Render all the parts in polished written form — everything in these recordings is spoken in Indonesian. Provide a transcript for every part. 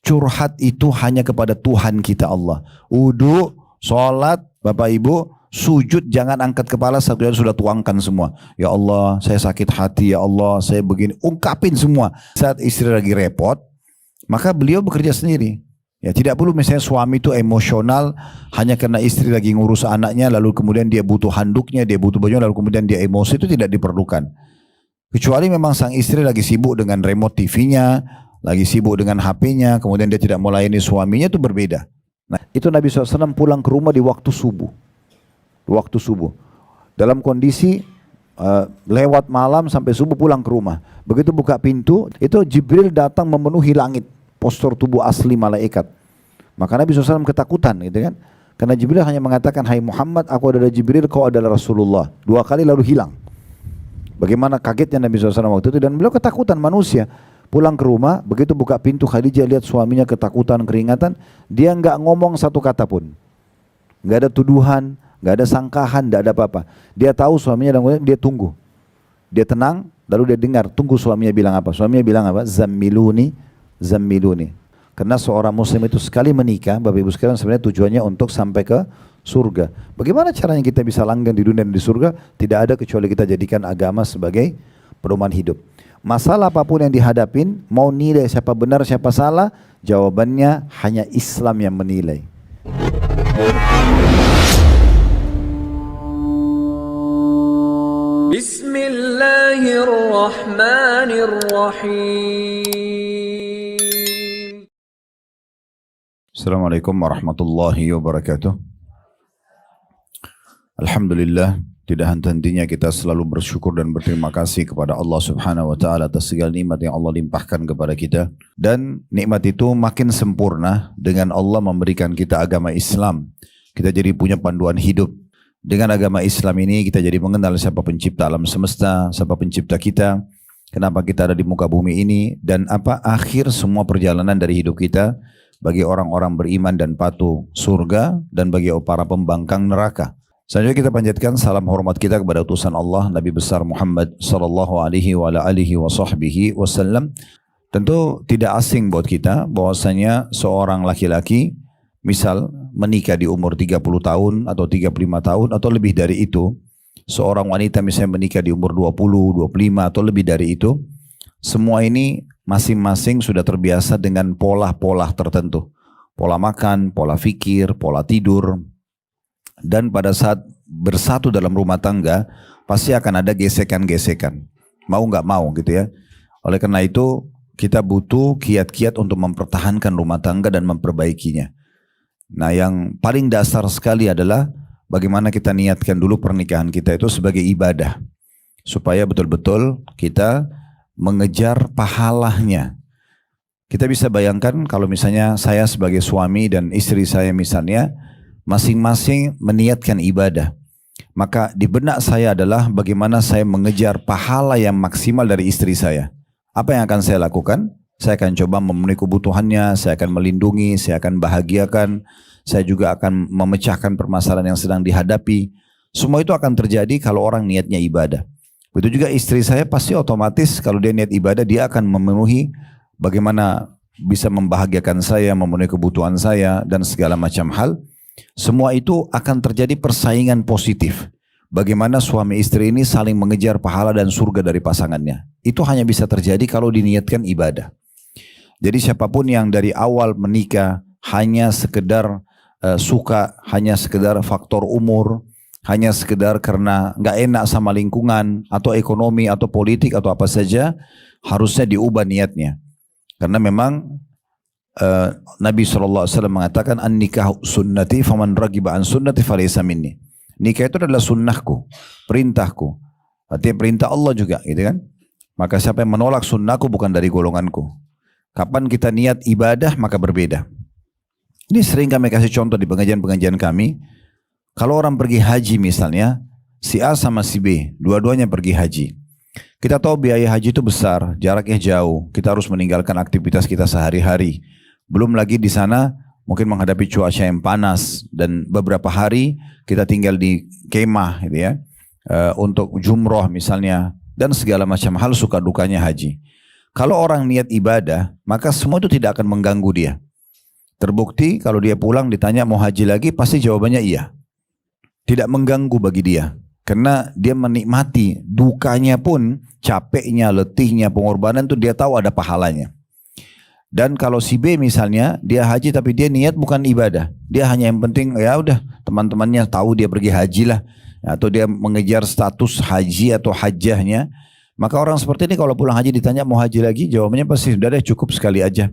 curhat itu hanya kepada Tuhan kita Allah. Wudu, sholat, Bapak Ibu, sujud jangan angkat kepala satu kali sudah tuangkan semua. Ya Allah, saya sakit hati, ya Allah, saya begini. Ungkapin semua. Saat istri lagi repot, maka beliau bekerja sendiri. Ya, tidak perlu misalnya suami itu emosional hanya karena istri lagi ngurus anaknya, lalu kemudian dia butuh handuknya, dia butuh bajunya, lalu kemudian dia emosi, itu tidak diperlukan. Kecuali memang sang istri lagi sibuk dengan remote TV-nya, lagi sibuk dengan HP-nya, kemudian dia tidak melayani suaminya, itu berbeda. Nah, itu Nabi SAW pulang ke rumah di waktu subuh. Waktu subuh. Dalam kondisi lewat malam sampai subuh pulang ke rumah. Begitu buka pintu, itu Jibril datang memenuhi langit. Postur tubuh asli malaikat. Maka Nabi SAW ketakutan gitu kan. Karena Jibril hanya mengatakan, hai Muhammad, aku adalah Jibril, kau adalah Rasulullah. 2 kali lalu hilang. Bagaimana kagetnya Nabi SAW waktu itu. Dan beliau ketakutan manusia. Pulang ke rumah, begitu buka pintu Khadijah lihat suaminya ketakutan, keringatan. Dia nggak ngomong satu kata pun. Nggak ada tuduhan, nggak ada sangkahan, nggak ada apa-apa. Dia tahu suaminya dan dia tunggu. Dia tenang, lalu dia dengar, tunggu suaminya bilang apa. Suaminya bilang apa? Zammiluni, zammiluni. Karena seorang muslim itu sekali menikah, Bapak Ibu sekalian, sebenarnya tujuannya untuk sampai ke surga. Bagaimana caranya kita bisa langgeng di dunia dan di surga? Tidak ada kecuali kita jadikan agama sebagai pedoman hidup. Masalah apapun yang dihadapin, mau nilai siapa benar siapa salah, jawabannya hanya Islam yang menilai. Bismillahirrahmanirrahim. Assalamualaikum warahmatullahi wabarakatuh. Alhamdulillah, tidak henti-hentinya kita selalu bersyukur dan berterima kasih kepada Allah Subhanahu wa taala atas segala nikmat yang Allah limpahkan kepada kita, dan nikmat itu makin sempurna dengan Allah memberikan kita agama Islam. Kita jadi punya panduan hidup. Dengan agama Islam ini kita jadi mengenal siapa pencipta alam semesta, siapa pencipta kita, kenapa kita ada di muka bumi ini, dan apa akhir semua perjalanan dari hidup kita. Bagi orang-orang beriman dan patuh surga, dan bagi para pembangkang neraka. Selanjutnya kita panjatkan salam hormat kita kepada utusan Allah Nabi besar Muhammad sallallahu alaihi wasallam. Tentu tidak asing buat kita bahwasanya seorang laki-laki misal menikah di umur 30 tahun atau 35 tahun atau lebih dari itu, seorang wanita misalnya menikah di umur 20, 25 atau lebih dari itu, semua ini masing-masing sudah terbiasa dengan pola-pola tertentu. Pola makan, pola fikir, pola tidur. Dan pada saat bersatu dalam rumah tangga, pasti akan ada gesekan-gesekan. Mau nggak mau gitu ya. Oleh karena itu, kita butuh kiat-kiat untuk mempertahankan rumah tangga dan memperbaikinya. Nah, yang paling dasar sekali adalah bagaimana kita niatkan dulu pernikahan kita itu sebagai ibadah. Supaya betul-betul kita mengejar pahalanya. Kita bisa bayangkan kalau misalnya saya sebagai suami dan istri saya misalnya masing-masing meniatkan ibadah, maka di benak saya adalah bagaimana saya mengejar pahala yang maksimal dari istri saya. Apa yang akan saya lakukan? Saya akan coba memenuhi kebutuhannya, saya akan melindungi, saya akan bahagiakan, saya juga akan memecahkan permasalahan yang sedang dihadapi. Semua itu akan terjadi kalau orang niatnya ibadah. Begitu juga istri saya, pasti otomatis kalau dia niat ibadah, dia akan memenuhi bagaimana bisa membahagiakan saya, memenuhi kebutuhan saya, dan segala macam hal. Semua itu akan terjadi persaingan positif. Bagaimana suami istri ini saling mengejar pahala dan surga dari pasangannya. Itu hanya bisa terjadi kalau diniatkan ibadah. Jadi siapapun yang dari awal menikah hanya sekedar suka, hanya sekedar faktor umur, hanya sekedar karena nggak enak sama lingkungan atau ekonomi atau politik atau apa saja, harusnya diubah niatnya. Karena memang Nabi SAW mengatakan an-nikah sunnati faman ragiba an sunnati falaysa minni. Nikah itu adalah sunnahku, perintahku. Artinya perintah Allah juga, gitu kan? Maka siapa yang menolak sunnahku bukan dari golonganku. Kapan kita niat ibadah maka berbeda. Ini sering kami kasih contoh di pengajian-pengajian kami. Kalau orang pergi haji misalnya, si A sama si B, dua-duanya pergi haji. Kita tahu biaya haji itu besar, jaraknya jauh. Kita harus meninggalkan aktivitas kita sehari-hari. Belum lagi di sana mungkin menghadapi cuaca yang panas dan beberapa hari kita tinggal di kemah, gitu ya, untuk jumroh misalnya dan segala macam hal suka dukanya haji. Kalau orang niat ibadah, maka semua itu tidak akan mengganggu dia. Terbukti kalau dia pulang ditanya mau haji lagi, pasti jawabannya iya. Tidak mengganggu bagi dia. Karena dia menikmati dukanya pun, capeknya, letihnya, pengorbanan itu dia tahu ada pahalanya. Dan kalau si B misalnya, dia haji tapi dia niat bukan ibadah. Dia hanya yang penting, ya udah teman-temannya tahu dia pergi haji lah. Atau dia mengejar status haji atau hajjahnya. Maka orang seperti ini kalau pulang haji ditanya mau haji lagi, jawabannya pasti sudah deh cukup sekali aja.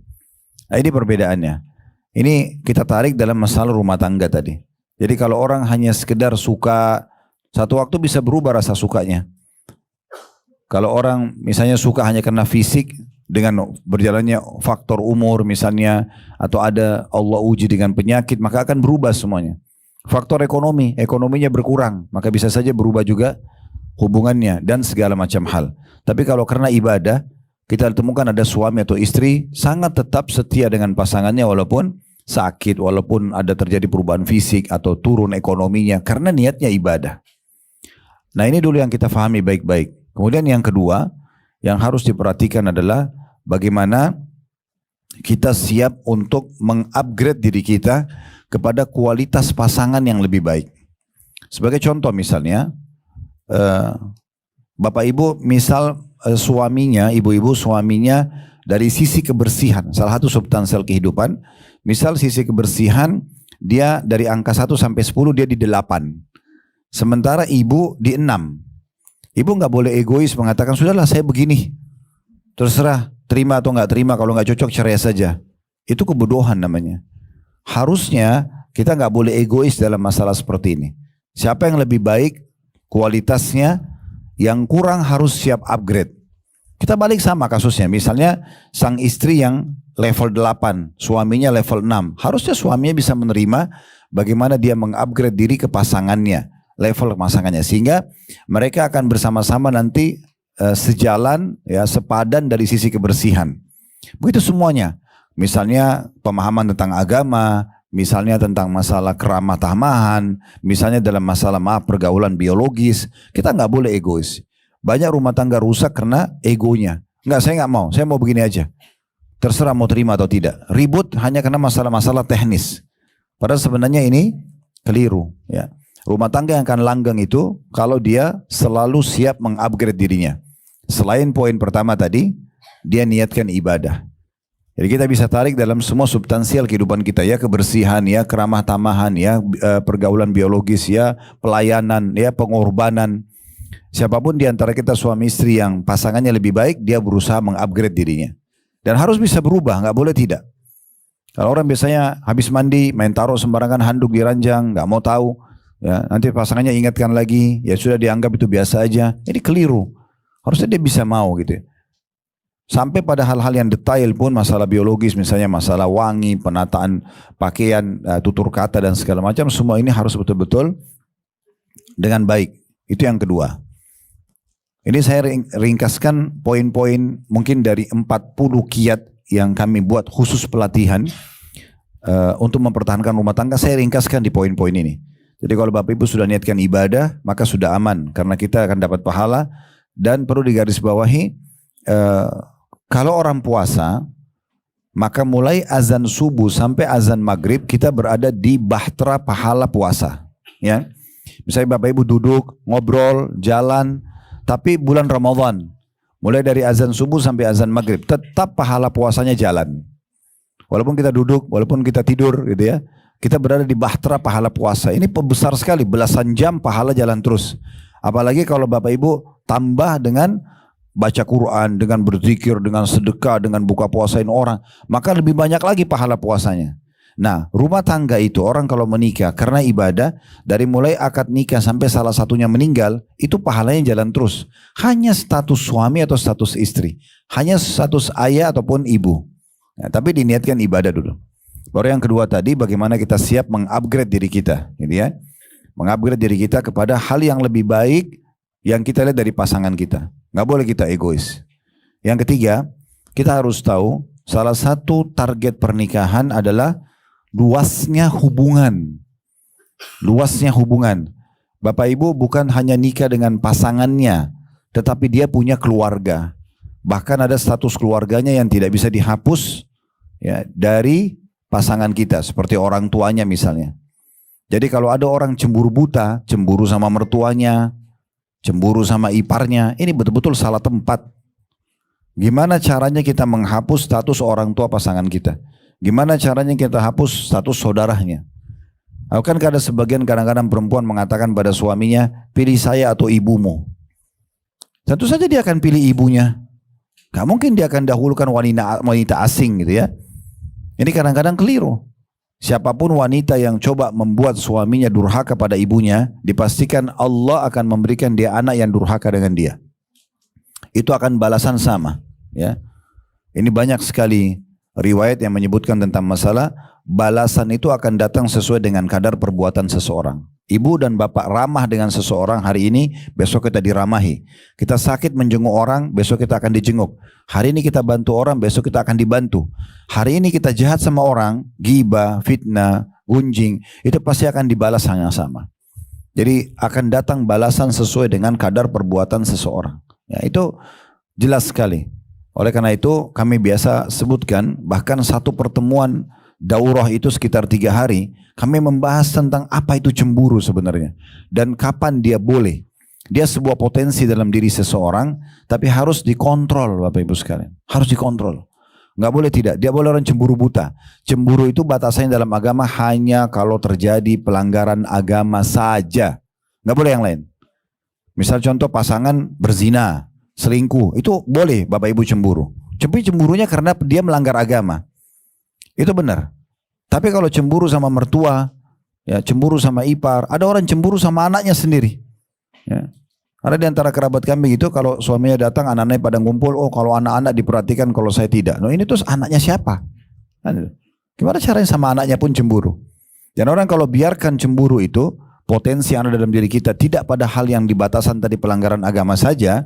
Nah, ini perbedaannya. Ini kita tarik dalam masalah rumah tangga tadi. Jadi kalau orang hanya sekedar suka, satu waktu bisa berubah rasa sukanya. Kalau orang misalnya suka hanya karena fisik, dengan berjalannya faktor umur misalnya, atau ada Allah uji dengan penyakit, maka akan berubah semuanya. Faktor ekonomi, ekonominya berkurang, maka bisa saja berubah juga hubungannya dan segala macam hal. Tapi kalau karena ibadah, kita temukan ada suami atau istri sangat tetap setia dengan pasangannya walaupun sakit, walaupun ada terjadi perubahan fisik atau turun ekonominya, karena niatnya ibadah. Nah ini dulu yang kita fahami baik-baik. Kemudian yang kedua, yang harus diperhatikan adalah bagaimana kita siap untuk mengupgrade diri kita kepada kualitas pasangan yang lebih baik. Sebagai contoh misalnya, Bapak Ibu misal suaminya, ibu-ibu suaminya dari sisi kebersihan, salah satu substansial kehidupan, misal sisi kebersihan dia dari angka 1 sampai 10 dia di 8. Sementara ibu di 6. Ibu nggak boleh egois mengatakan sudahlah saya begini, terserah terima atau nggak terima, kalau nggak cocok cerai saja. Itu kebodohan namanya. Harusnya kita nggak boleh egois dalam masalah seperti ini. Siapa yang lebih baik kualitasnya, yang kurang harus siap upgrade. Kita balik sama kasusnya, misalnya sang istri yang level 8, suaminya level 6. Harusnya suaminya bisa menerima bagaimana dia mengupgrade diri ke pasangannya, level pasangannya, sehingga mereka akan bersama-sama nanti sejalan, ya, sepadan dari sisi kebersihan. Begitu semuanya. Misalnya pemahaman tentang agama, misalnya tentang masalah keramah tamahan, misalnya dalam masalah pergaulan biologis, kita nggak boleh egois. Banyak rumah tangga rusak karena egonya. Nggak, saya nggak mau, saya mau begini aja. Terserah mau terima atau tidak. Ribut hanya karena masalah-masalah teknis. Padahal sebenarnya ini keliru. Ya. Rumah tangga yang akan langgeng itu kalau dia selalu siap mengupgrade dirinya. Selain poin pertama tadi, dia niatkan ibadah. Jadi kita bisa tarik dalam semua substansial kehidupan kita, ya, kebersihan, ya, keramah tamahan, ya, pergaulan biologis, ya, pelayanan, ya, pengorbanan. Siapapun di antara kita suami istri yang pasangannya lebih baik, dia berusaha mengupgrade dirinya. Dan harus bisa berubah, nggak boleh tidak. Kalau orang biasanya habis mandi main taruh sembarangan handuk di ranjang, nggak mau tahu, ya, nanti pasangannya ingatkan lagi, ya sudah dianggap itu biasa aja. Ini keliru. Harusnya dia bisa mau gitu. Sampai pada hal-hal yang detail pun, masalah biologis misalnya, masalah wangi, penataan pakaian, tutur kata dan segala macam, semua ini harus betul-betul dengan baik. Itu yang kedua. Ini saya ringkaskan poin-poin mungkin dari 40 kiat yang kami buat khusus pelatihan untuk mempertahankan rumah tangga. Saya ringkaskan di poin-poin ini. Jadi kalau Bapak Ibu sudah niatkan ibadah, maka sudah aman karena kita akan dapat pahala. Dan perlu digarisbawahi, kalau orang puasa, maka mulai azan subuh sampai azan maghrib kita berada di bahtera pahala puasa. Ya, misalnya Bapak Ibu duduk, ngobrol, jalan, tapi bulan Ramadan, mulai dari azan subuh sampai azan maghrib, tetap pahala puasanya jalan. Walaupun kita duduk, walaupun kita tidur, gitu ya, kita berada di bahtera pahala puasa. Ini besar sekali, belasan jam pahala jalan terus. Apalagi kalau Bapak Ibu tambah dengan baca Quran, dengan berzikir, dengan sedekah, dengan buka puasain orang, maka lebih banyak lagi pahala puasanya. Nah, rumah tangga itu orang kalau menikah karena ibadah, dari mulai akad nikah sampai salah satunya meninggal, itu pahalanya jalan terus. Hanya status suami atau status istri, hanya status ayah ataupun ibu. Nah, tapi diniatkan ibadah dulu. Baru yang kedua tadi, bagaimana kita siap mengupgrade diri kita, gitu ya. Mengupgrade diri kita kepada hal yang lebih baik yang kita lihat dari pasangan kita. Nggak boleh kita egois. Yang ketiga, kita harus tahu salah satu target pernikahan adalah luasnya hubungan. Luasnya hubungan. Bapak Ibu bukan hanya nikah dengan pasangannya, tetapi dia punya keluarga. Bahkan ada status keluarganya yang tidak bisa dihapus ya, dari pasangan kita, seperti orang tuanya misalnya. Jadi kalau ada orang cemburu buta, cemburu sama mertuanya, cemburu sama iparnya, ini betul-betul salah tempat. Gimana caranya kita menghapus status orang tua pasangan kita? Gimana caranya kita hapus status saudaranya? Akankah ada sebagian kadang-kadang perempuan mengatakan pada suaminya, pilih saya atau ibumu? Tentu saja dia akan pilih ibunya. Gak mungkin dia akan dahulukan wanita asing gitu ya. Ini kadang-kadang keliru. Siapapun wanita yang coba membuat suaminya durhaka pada ibunya, dipastikan Allah akan memberikan dia anak yang durhaka dengan dia. Itu akan balasan sama. Ya, ini banyak sekali riwayat yang menyebutkan tentang masalah balasan itu akan datang sesuai dengan kadar perbuatan seseorang. Ibu dan bapak ramah dengan seseorang hari ini, besok kita diramahi. Kita sakit menjenguk orang, besok kita akan dijenguk. Hari ini kita bantu orang, besok kita akan dibantu. Hari ini kita jahat sama orang, ghibah, fitnah, gunjing, itu pasti akan dibalas hanya sama. Jadi akan datang balasan sesuai dengan kadar perbuatan seseorang. Ya, itu jelas sekali. Oleh karena itu kami biasa sebutkan, bahkan satu pertemuan daurah itu sekitar 3 hari, kami membahas tentang apa itu cemburu sebenarnya. Dan kapan dia boleh. Dia sebuah potensi dalam diri seseorang, tapi harus dikontrol Bapak Ibu sekalian. Harus dikontrol. Nggak boleh tidak, dia boleh orang cemburu buta. Cemburu itu batasannya dalam agama hanya kalau terjadi pelanggaran agama saja. Nggak boleh yang lain. Misal contoh pasangan berzina, selingkuh, itu boleh Bapak Ibu cemburu. Tapi cemburunya karena dia melanggar agama. Itu benar. Tapi kalau cemburu sama mertua, ya cemburu sama ipar, ada orang cemburu sama anaknya sendiri. Ya. Ada di antara kerabat kami gitu, kalau suaminya datang, anak-anaknya pada ngumpul, oh kalau anak-anak diperhatikan, kalau saya tidak. Nah ini terus anaknya siapa? Gimana caranya sama anaknya pun cemburu? Dan orang kalau biarkan cemburu itu, potensi yang ada dalam diri kita tidak pada hal yang dibatasan tadi pelanggaran agama saja,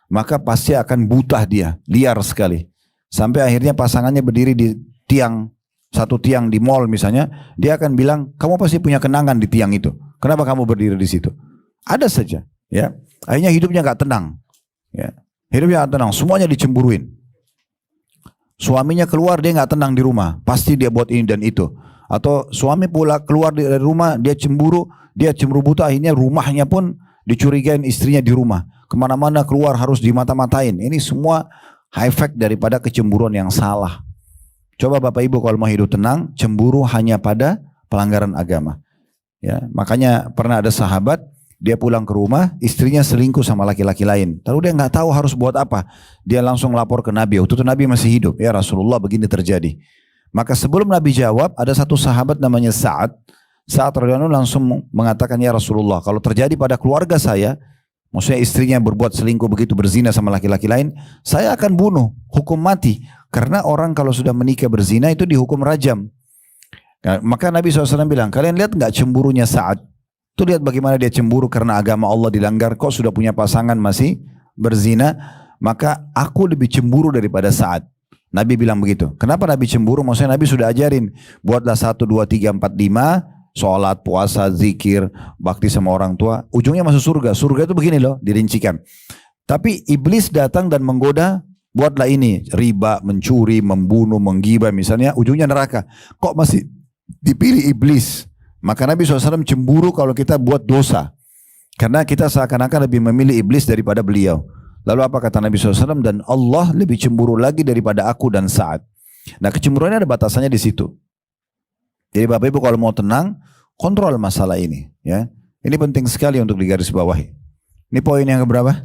maka pasti akan buta dia, liar sekali. Sampai akhirnya pasangannya berdiri di tiang, satu tiang di mall misalnya, dia akan bilang, kamu pasti punya kenangan di tiang itu. Kenapa kamu berdiri di situ? Ada saja, ya. Akhirnya hidupnya nggak tenang, ya. Hidupnya nggak tenang, semuanya dicemburuin. Suaminya keluar dia nggak tenang di rumah, pasti dia buat ini dan itu. Atau suami pula keluar dari rumah, dia cemburu buta, akhirnya rumahnya pun dicurigain istrinya di rumah. Kemana-mana keluar harus dimata-matain. Ini semua efek daripada kecemburuan yang salah. Coba Bapak Ibu kalau mau hidup tenang, cemburu hanya pada pelanggaran agama. Ya, makanya pernah ada sahabat, dia pulang ke rumah, istrinya selingkuh sama laki-laki lain. Lalu dia nggak tahu harus buat apa. Dia langsung lapor ke Nabi. Waktu itu Nabi masih hidup. Ya Rasulullah, begini terjadi. Maka sebelum Nabi jawab, ada satu sahabat namanya Sa'ad. Sa'ad radhiyallahu anhu langsung mengatakan, ya Rasulullah, kalau terjadi pada keluarga saya, maksudnya istrinya berbuat selingkuh begitu, berzina sama laki-laki lain, saya akan bunuh, hukum mati. Karena orang kalau sudah menikah berzina itu dihukum rajam. Nah, maka Nabi SAW bilang, kalian lihat nggak cemburunya Sa'ad? Tuh lihat bagaimana dia cemburu karena agama Allah dilanggar. Kok sudah punya pasangan masih berzina? Maka aku lebih cemburu daripada Sa'ad. Nabi bilang begitu. Kenapa Nabi cemburu? Maksudnya Nabi sudah ajarin, buatlah 1, 2, 3, 4, 5, sholat, puasa, zikir, bakti sama orang tua. Ujungnya masuk surga. Surga itu begini loh, dirincikan. Tapi iblis datang dan menggoda, buatlah ini, riba, mencuri, membunuh, menggibah misalnya, ujungnya neraka. Kok masih dipilih iblis? Maka Nabi SAW cemburu kalau kita buat dosa. Karena kita seakan-akan lebih memilih iblis daripada beliau. Lalu apa kata Nabi SAW? Dan Allah lebih cemburu lagi daripada aku dan Sa'ad. Nah kecemburuannya ada batasannya di situ. Jadi Bapak Ibu kalau mau tenang, kontrol masalah ini. Ya, ini penting sekali untuk digarisbawahi. Ini poin yang keberapa?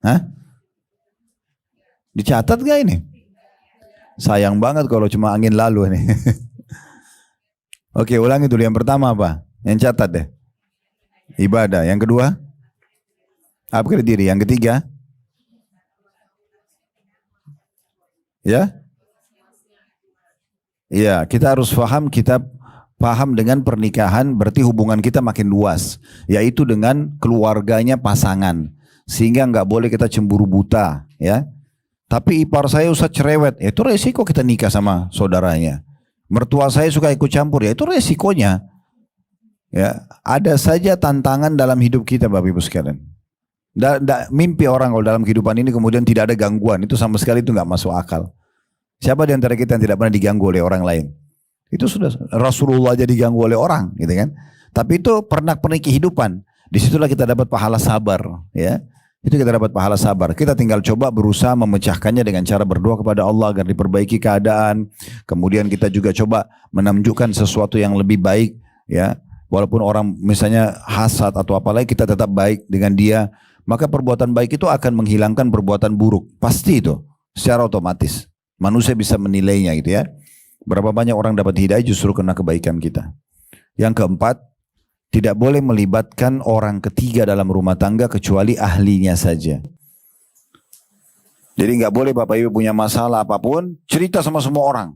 Hah? Dicatat gak ini? Sayang banget kalau cuma angin lalu ini. Oke, ulangi dulu. Yang pertama apa? Yang catat deh. Ibadah. Yang kedua? Upgrade diri. Yang ketiga? Ya? Iya, kita harus paham dengan pernikahan berarti hubungan kita makin luas. Yaitu dengan keluarganya pasangan. Sehingga nggak boleh kita cemburu buta. Ya. Tapi ipar saya usah cerewet. Itu resiko kita nikah sama saudaranya. Mertua saya suka ikut campur, ya itu resikonya. Ya, ada saja tantangan dalam hidup kita Bapak Ibu sekalian. Mimpi orang kalau dalam kehidupan ini kemudian tidak ada gangguan, itu sama sekali itu nggak masuk akal. Siapa di antara kita yang tidak pernah diganggu oleh orang lain? Itu sudah Rasulullah aja diganggu oleh orang, gitu kan? Tapi itu pernak-pernik kehidupan. Disitulah kita dapat pahala sabar, ya. Itu kita dapat pahala sabar. Kita tinggal coba berusaha memecahkannya dengan cara berdoa kepada Allah agar diperbaiki keadaan. Kemudian kita juga coba menunjukkan sesuatu yang lebih baik, ya. Walaupun orang misalnya hasad atau apalagi, kita tetap baik dengan dia. Maka perbuatan baik itu akan menghilangkan perbuatan buruk. Pasti itu, secara otomatis. Manusia bisa menilainya gitu ya. Berapa banyak orang dapat hidayah justru karena kebaikan kita. Yang keempat, tidak boleh melibatkan orang ketiga dalam rumah tangga kecuali ahlinya saja. Jadi nggak boleh Bapak Ibu punya masalah apapun, cerita sama semua orang.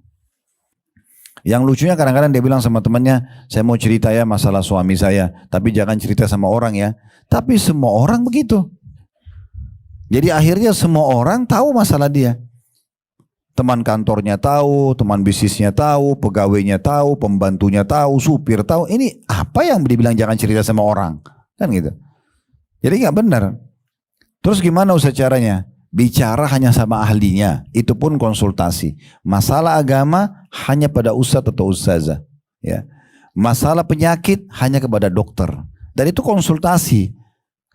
Yang lucunya kadang-kadang dia bilang sama temannya, saya mau cerita ya masalah suami saya, tapi jangan cerita sama orang ya. Tapi semua orang begitu. Jadi akhirnya semua orang tahu masalah dia. Teman kantornya tahu, teman bisnisnya tahu, pegawainya tahu, pembantunya tahu, supir tahu. Ini apa yang dibilang jangan cerita sama orang? Kan gitu. Jadi nggak benar. Terus gimana usaha caranya? Bicara hanya sama ahlinya. Itu pun konsultasi. Masalah agama hanya pada ustadz atau ustazah. Ya. Masalah penyakit hanya kepada dokter. Dan itu konsultasi.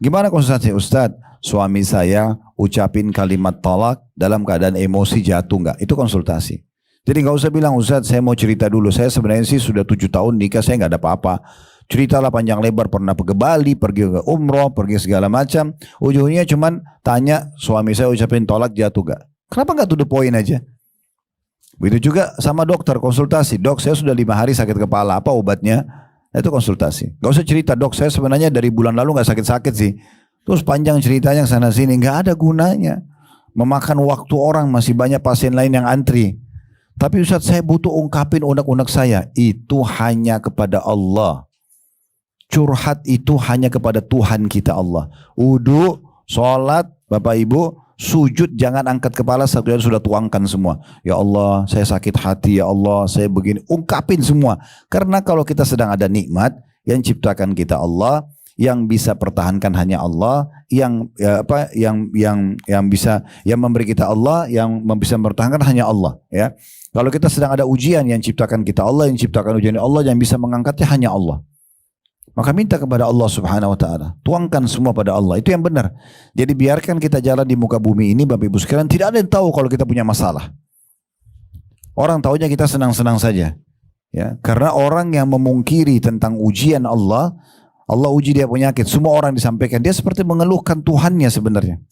Gimana konsultasi? Ustadz, suami saya ucapin kalimat talak dalam keadaan emosi jatuh enggak? Itu konsultasi. Jadi nggak usah bilang, Ustadz saya mau cerita dulu. Saya sebenarnya sih sudah 7 tahun nikah, saya nggak ada apa-apa. Ceritalah panjang lebar, pernah ke Bali, pergi ke umroh, pergi segala macam. Ujungnya cuman tanya, suami saya ucapin tolak jatuh enggak? Kenapa nggak to the point aja? Begitu juga sama dokter, konsultasi. Dok, saya sudah 5 hari sakit kepala, apa obatnya? Itu konsultasi. Gak usah cerita, dok saya sebenarnya dari bulan lalu gak sakit-sakit sih. Terus panjang ceritanya sana sini, gak ada gunanya. Memakan waktu orang, masih banyak pasien lain yang antri. Tapi Ustaz saya butuh ungkapin unek-unek saya. Itu hanya kepada Allah. Curhat itu hanya kepada Tuhan kita Allah. Wudu, sholat, Bapak Ibu, sujud jangan angkat kepala satu sudah tuangkan semua. Ya Allah, saya sakit hati, ya Allah, saya begini. Ungkapin semua. Karena kalau kita sedang ada nikmat, yang ciptakan kita Allah, yang bisa pertahankan hanya Allah, yang memberi kita Allah, yang bisa mempertahankan hanya Allah, ya. Kalau kita sedang ada ujian, yang ciptakan kita Allah, yang ciptakan ujian Allah, yang bisa mengangkatnya hanya Allah. Maka minta kepada Allah subhanahu wa ta'ala. Tuangkan semua pada Allah. Itu yang benar. Jadi biarkan kita jalan di muka bumi ini Bapak Ibu sekalian. Tidak ada yang tahu kalau kita punya masalah. Orang tahunya kita senang-senang saja. Ya, karena orang yang memungkiri tentang ujian Allah. Allah uji dia penyakit. Semua orang disampaikan. Dia seperti mengeluhkan Tuhannya sebenarnya.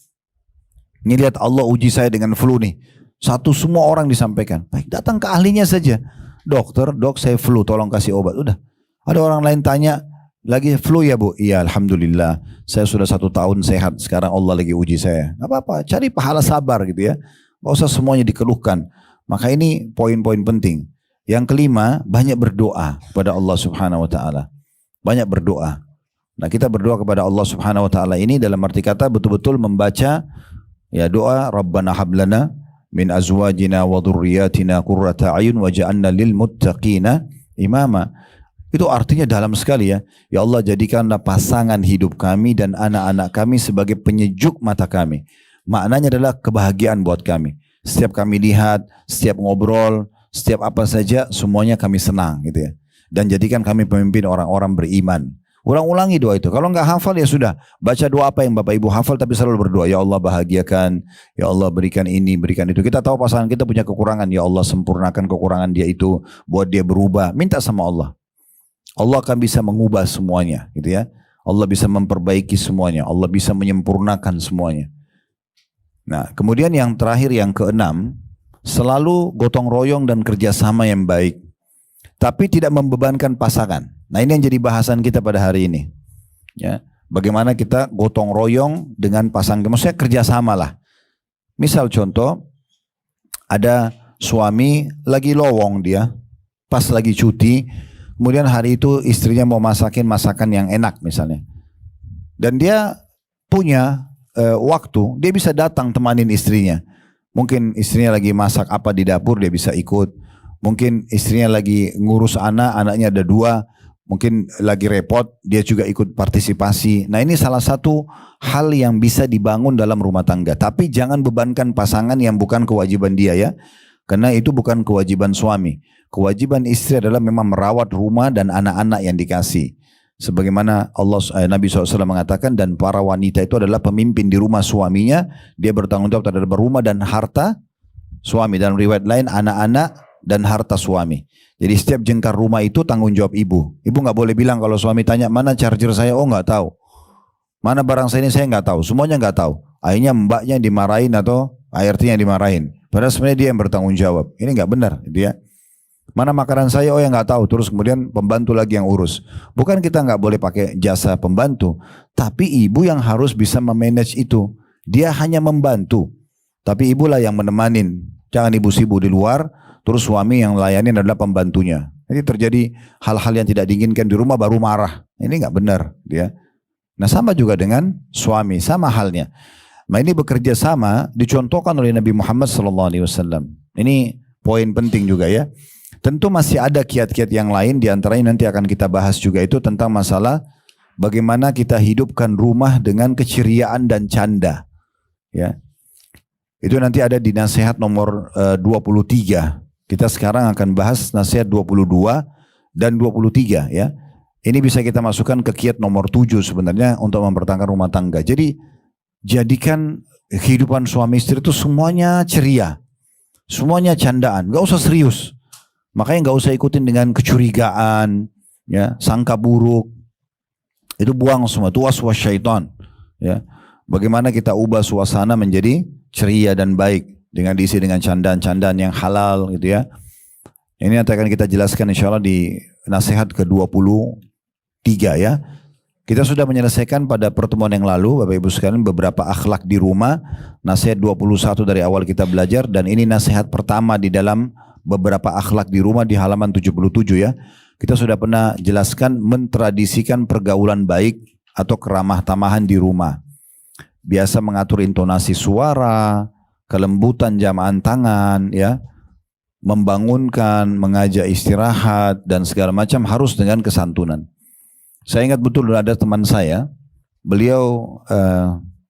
Ini lihat Allah uji saya dengan flu nih. Satu semua orang disampaikan. Baik, datang ke ahlinya saja. Dokter, dok saya flu tolong kasih obat. Udah. Ada orang lain tanya. Lagi flu ya bu? Iya alhamdulillah. Saya sudah 1 tahun sehat. Sekarang Allah lagi uji saya. Gak apa-apa. Cari pahala sabar gitu ya. Gak usah semuanya dikeluhkan. Maka ini poin-poin penting. Yang kelima, banyak berdoa kepada Allah subhanahu wa ta'ala. Banyak berdoa. Nah kita berdoa kepada Allah subhanahu wa ta'ala ini dalam arti kata betul-betul membaca ya doa Rabbana hablana min azwajina wa dhurriyyatina qurrata a'yun waj'alna lil muttaqina imama. Itu artinya dalam sekali ya. Ya Allah jadikanlah pasangan hidup kami dan anak-anak kami sebagai penyejuk mata kami. Maknanya adalah kebahagiaan buat kami. Setiap kami lihat, setiap ngobrol, setiap apa saja semuanya kami senang gitu ya. Dan jadikan kami pemimpin orang-orang beriman. Ulang-ulangi doa itu. Kalau nggak hafal ya sudah. Baca doa apa yang Bapak Ibu hafal tapi selalu berdoa. Ya Allah bahagiakan. Ya Allah berikan ini, berikan itu. Kita tahu pasangan kita punya kekurangan. Ya Allah sempurnakan kekurangan dia itu. Buat dia berubah. Minta sama Allah. Allah akan bisa mengubah semuanya, gitu ya. Allah bisa memperbaiki semuanya. Allah bisa menyempurnakan semuanya. Nah, kemudian yang terakhir, yang keenam, selalu gotong royong dan kerjasama yang baik, tapi tidak membebankan pasangan. Nah, ini yang jadi bahasan kita pada hari ini. Ya, bagaimana kita gotong royong dengan pasangan, maksudnya kerjasama lah. Misal contoh, ada suami lagi lowong dia, pas lagi cuti. Kemudian hari itu istrinya mau masakin masakan yang enak misalnya. Dan dia punya waktu, dia bisa datang temanin istrinya. Mungkin istrinya lagi masak apa di dapur, dia bisa ikut. Mungkin istrinya lagi ngurus anak, anaknya ada 2. mungkin lagi repot, dia juga ikut partisipasi. Nah ini salah satu hal yang bisa dibangun dalam rumah tangga. Tapi jangan bebankan pasangan yang bukan kewajiban dia ya. Karena itu bukan kewajiban suami. Kewajiban istri adalah memang merawat rumah dan anak-anak yang dikasih. Sebagaimana Nabi SAW mengatakan, dan para wanita itu adalah pemimpin di rumah suaminya. Dia bertanggung jawab terhadap rumah dan harta suami. Dalam riwayat lain, anak-anak dan harta suami. Jadi setiap jengkar rumah itu tanggung jawab ibu. Ibu nggak boleh bilang kalau suami tanya mana charger saya, oh nggak tahu. Mana barang saya ini saya nggak tahu. Semuanya nggak tahu. Akhirnya mbaknya dimarahin atau ART-nya dimarahin. Padahal sebenarnya dia yang bertanggung jawab. Ini nggak benar dia. Mana makanan saya, oh yang nggak tahu. Terus kemudian pembantu lagi yang urus. Bukan kita nggak boleh pakai jasa pembantu, tapi ibu yang harus bisa memanage itu. Dia hanya membantu, tapi ibulah yang menemanin. Jangan ibu sibuk di luar. Terus suami yang layanin adalah pembantunya. Jadi terjadi hal-hal yang tidak diinginkan di rumah baru marah. Ini nggak benar dia. Nah sama juga dengan suami, sama halnya. Nah ini bekerja sama dicontohkan oleh Nabi Muhammad SAW. Ini poin penting juga ya. Tentu masih ada kiat-kiat yang lain, diantaranya nanti akan kita bahas juga itu tentang masalah bagaimana kita hidupkan rumah dengan keceriaan dan canda. Ya, itu nanti ada di nasihat nomor 23. Kita sekarang akan bahas nasihat 22 dan 23 ya. Ini bisa kita masukkan ke kiat nomor 7 sebenarnya untuk mempertahankan rumah tangga. Jadi jadikan kehidupan suami istri itu semuanya ceria. Semuanya candaan, gak usah serius. Makanya gak usah ikutin dengan kecurigaan, ya, sangka buruk. Itu buang semua, itu waswas syaitan. Ya. Bagaimana kita ubah suasana menjadi ceria dan baik. Dengan diisi dengan candaan-candaan yang halal gitu ya. Ini nanti akan kita jelaskan insya Allah di nasihat ke-23 ya. Kita sudah menyelesaikan pada pertemuan yang lalu Bapak Ibu sekalian beberapa akhlak di rumah. Nasihat 21 dari awal kita belajar. Dan ini nasihat pertama di dalam beberapa akhlak di rumah di halaman 77 ya. Kita sudah pernah jelaskan mentradisikan pergaulan baik atau keramah tamahan di rumah. Biasa mengatur intonasi suara, kelembutan jamaan tangan, ya, membangunkan, mengajak istirahat dan segala macam harus dengan kesantunan. Saya ingat betul ada teman saya, beliau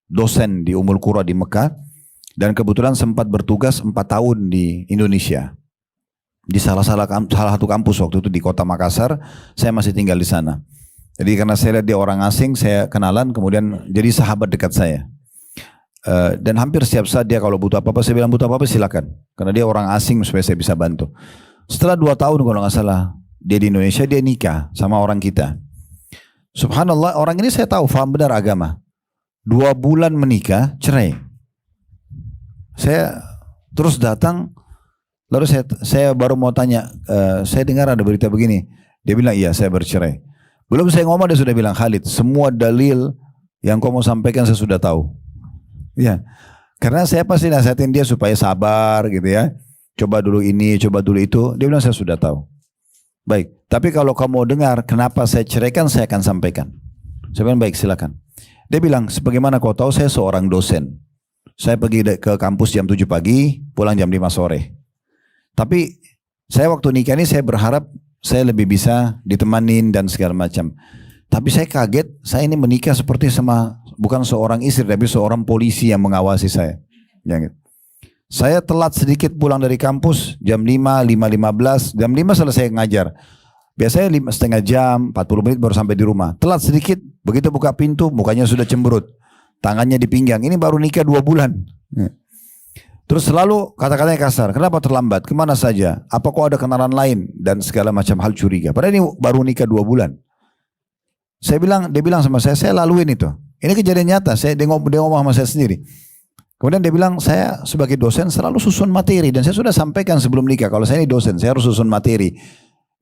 dosen di Ummul Qura di Mekah dan kebetulan sempat bertugas 4 tahun di Indonesia. Di salah satu kampus waktu itu di kota Makassar, saya masih tinggal di sana. Jadi karena saya lihat dia orang asing, saya kenalan, kemudian jadi sahabat dekat saya. Dan hampir setiap saat dia kalau butuh apa-apa, saya bilang butuh apa-apa silakan. Karena dia orang asing supaya saya bisa bantu. Setelah 2 tahun kalau nggak salah, dia di Indonesia, dia nikah sama orang kita. Subhanallah, orang ini saya tahu faham benar agama. 2 bulan menikah, cerai. Saya terus datang, lalu saya baru mau tanya, saya dengar ada berita begini. Dia bilang, iya saya bercerai. Belum saya ngomong dia sudah bilang, Khalid, semua dalil yang kau mau sampaikan saya sudah tahu. Ya, karena saya pasti nasihatin dia supaya sabar gitu ya. Coba dulu ini, coba dulu itu. Dia bilang saya sudah tahu. Baik, tapi kalau kamu mau dengar kenapa saya ceraikan, saya akan sampaikan. Saya bilang baik silakan. Dia bilang, sebagaimana kau tahu saya seorang dosen. Saya pergi ke kampus jam 7 pagi, pulang jam 5 sore. Tapi saya waktu nikah ini saya berharap saya lebih bisa ditemanin dan segala macam. Tapi saya kaget, saya ini menikah seperti sama bukan seorang istri tapi seorang polisi yang mengawasi saya. Saya telat sedikit pulang dari kampus jam 5, 5.15, jam 5 selesai ngajar. Biasanya 5,5 jam, 40 menit baru sampai di rumah. Telat sedikit, begitu buka pintu mukanya sudah cemberut. Tangannya di pinggang, ini baru nikah 2 bulan. Terus selalu kata-katanya kasar, kenapa terlambat, kemana saja, apa kok ada kenalan lain dan segala macam hal curiga. Padahal ini baru nikah 2 bulan. Dia bilang sama saya laluin itu. Ini kejadian nyata, dia ngomong sama saya sendiri. Kemudian dia bilang, saya sebagai dosen selalu susun materi. Dan saya sudah sampaikan sebelum nikah, kalau saya ini dosen, saya harus susun materi.